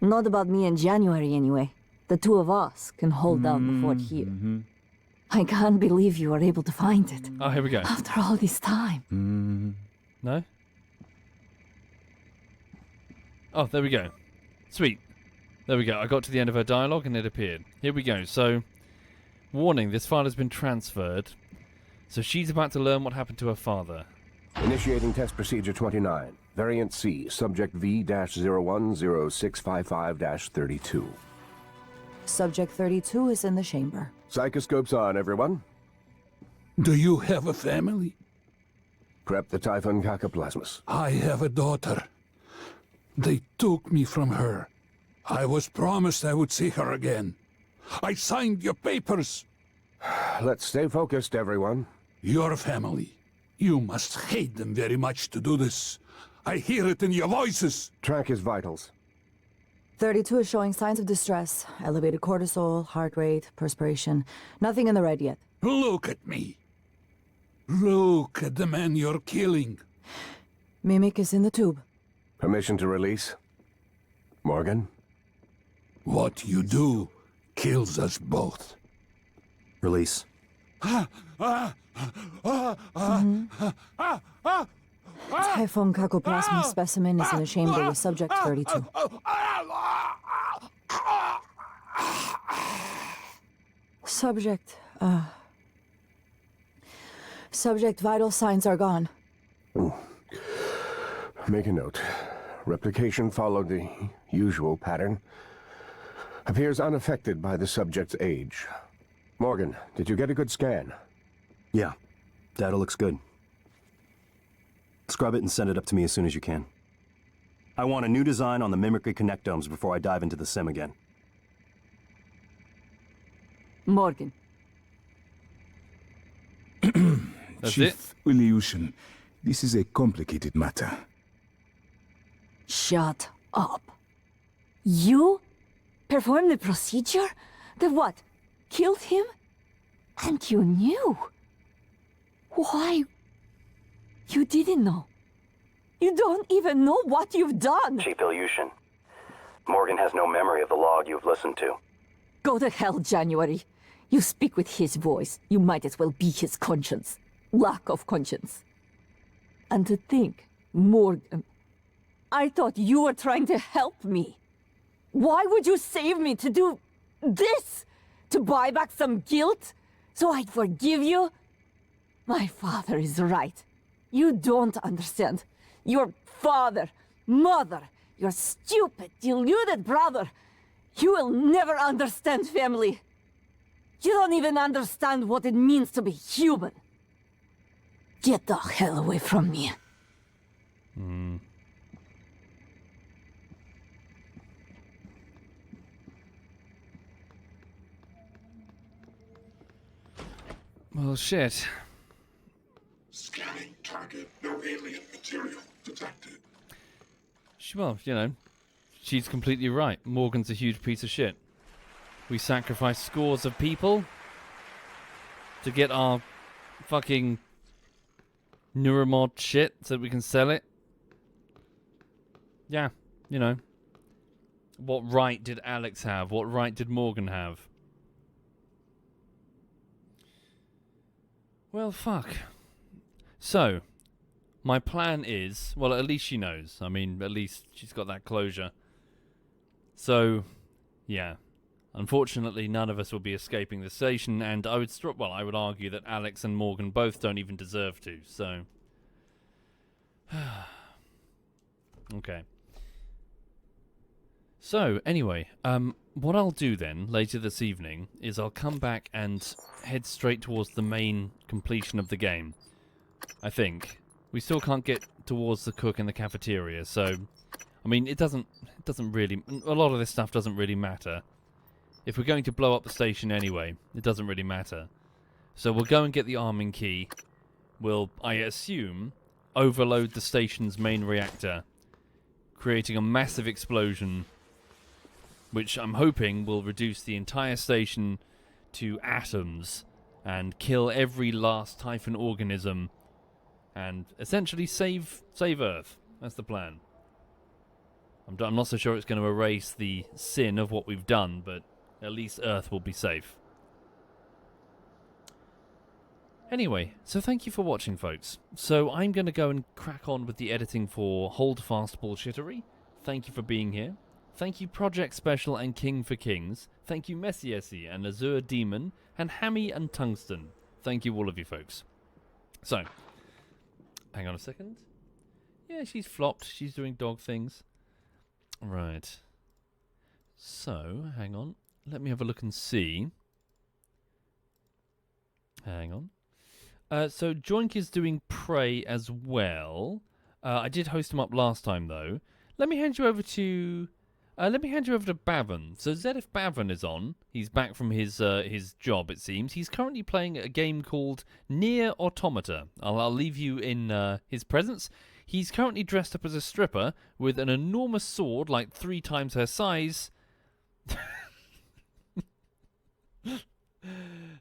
Not about me in January, anyway. The two of us can hold down the fort here. I can't believe you were able to find it. Oh, here we go. After all this time. No? Oh, there we go. Sweet. There we go. I got to the end of her dialogue and it appeared. Here we go. So, warning, this file has been transferred. So she's about to learn what happened to her father. Initiating test procedure 29. Variant C, subject V-010655-32. Subject 32 is in the chamber. Psychoscopes on, everyone. Do you have a family? Prep the Typhon Cacoplasmus. I have a daughter. They took me from her. I was promised I would see her again. I signed your papers. Let's stay focused, everyone. Your family. You must hate them very much to do this. I hear it in your voices. Track his vitals. 32 is showing signs of distress. Elevated cortisol, heart rate, perspiration. Nothing in the red yet. Look at me. Look at the man you're killing. Mimic is in the tube. Permission to release. Morgan? What you do kills us both. Release. Typhon Cacoplasma specimen is in the chamber with subject 32. Subject vital signs are gone. Make a note. Replication followed the usual pattern. Appears unaffected by the subject's age. Morgan, did you get a good scan? Yeah, data looks good. Scrub it and send it up to me as soon as you can. I want a new design on the Mimicry connectomes before I dive into the sim again. Morgan. Chief Ilyushin, this is a complicated matter. Shut up. You performed the procedure? The what? Killed him? And you knew? Why? You didn't know. You don't even know what you've done. Chief Ilyushin, Morgan has no memory of the log you've listened to. Go to hell, January. You speak with his voice. You might as well be his conscience. Lack of conscience. And to think, Morgan, I thought you were trying to help me. Why would you save me to do this? To buy back some guilt? So I'd forgive you? My father is right. You don't understand. Your father, mother, your stupid, deluded brother. You will never understand family. You don't even understand what it means to be human. Get the hell away from me. Well, shit. Scanning target. No alien material detected. Well, you know, she's completely right. Morgan's a huge piece of shit. We sacrificed scores of people to get our fucking neuromod shit so that we can sell it. Yeah, you know. What right did Alex have? What right did Morgan have? Well, fuck. So, my plan is, well, at least she knows. I mean, at least she's got that closure. So, yeah. Unfortunately, none of us will be escaping the station, and I would argue that Alex and Morgan both don't even deserve to, so... Okay. So, anyway, what I'll do then, later this evening, is I'll come back and head straight towards the main completion of the game. I think. We still can't get towards the cook in the cafeteria, so... I mean, it doesn't really... A lot of this stuff doesn't really matter. If we're going to blow up the station anyway, it doesn't really matter. So we'll go and get the arming key. We'll, I assume, overload the station's main reactor, creating a massive explosion, which I'm hoping will reduce the entire station to atoms and kill every last Typhon organism and essentially save Earth. That's the plan. I'm not so sure it's going to erase the sin of what we've done, but at least Earth will be safe. Anyway, so thank you for watching, folks. So I'm going to go and crack on with the editing for Holdfast Bullshittery. Thank you for being here. Thank you Project Special and King for Kings. Thank you Messiesi and Azure Demon and Hammy and Tungsten. Thank you all of you folks. So, hang on a second. Yeah, she's flopped. She's doing dog things. Right. So, hang on. Let me have a look and see. Hang on. So Joink is doing Prey as well. I did host him up last time though. Let me hand you over to Bavon. So ZF Bavon is on. He's back from his job, it seems. He's currently playing a game called Near Automata. I'll leave you in his presence. He's currently dressed up as a stripper with an enormous sword, like 3 times her size.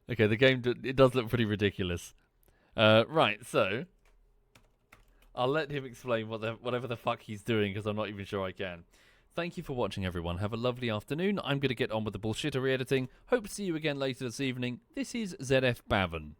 Okay, the game it does look pretty ridiculous. Right, so I'll let him explain whatever the fuck he's doing because I'm not even sure I can. Thank you for watching, everyone. Have a lovely afternoon. I'm going to get on with the bullshittery editing. Hope to see you again later this evening. This is ZF Bavon.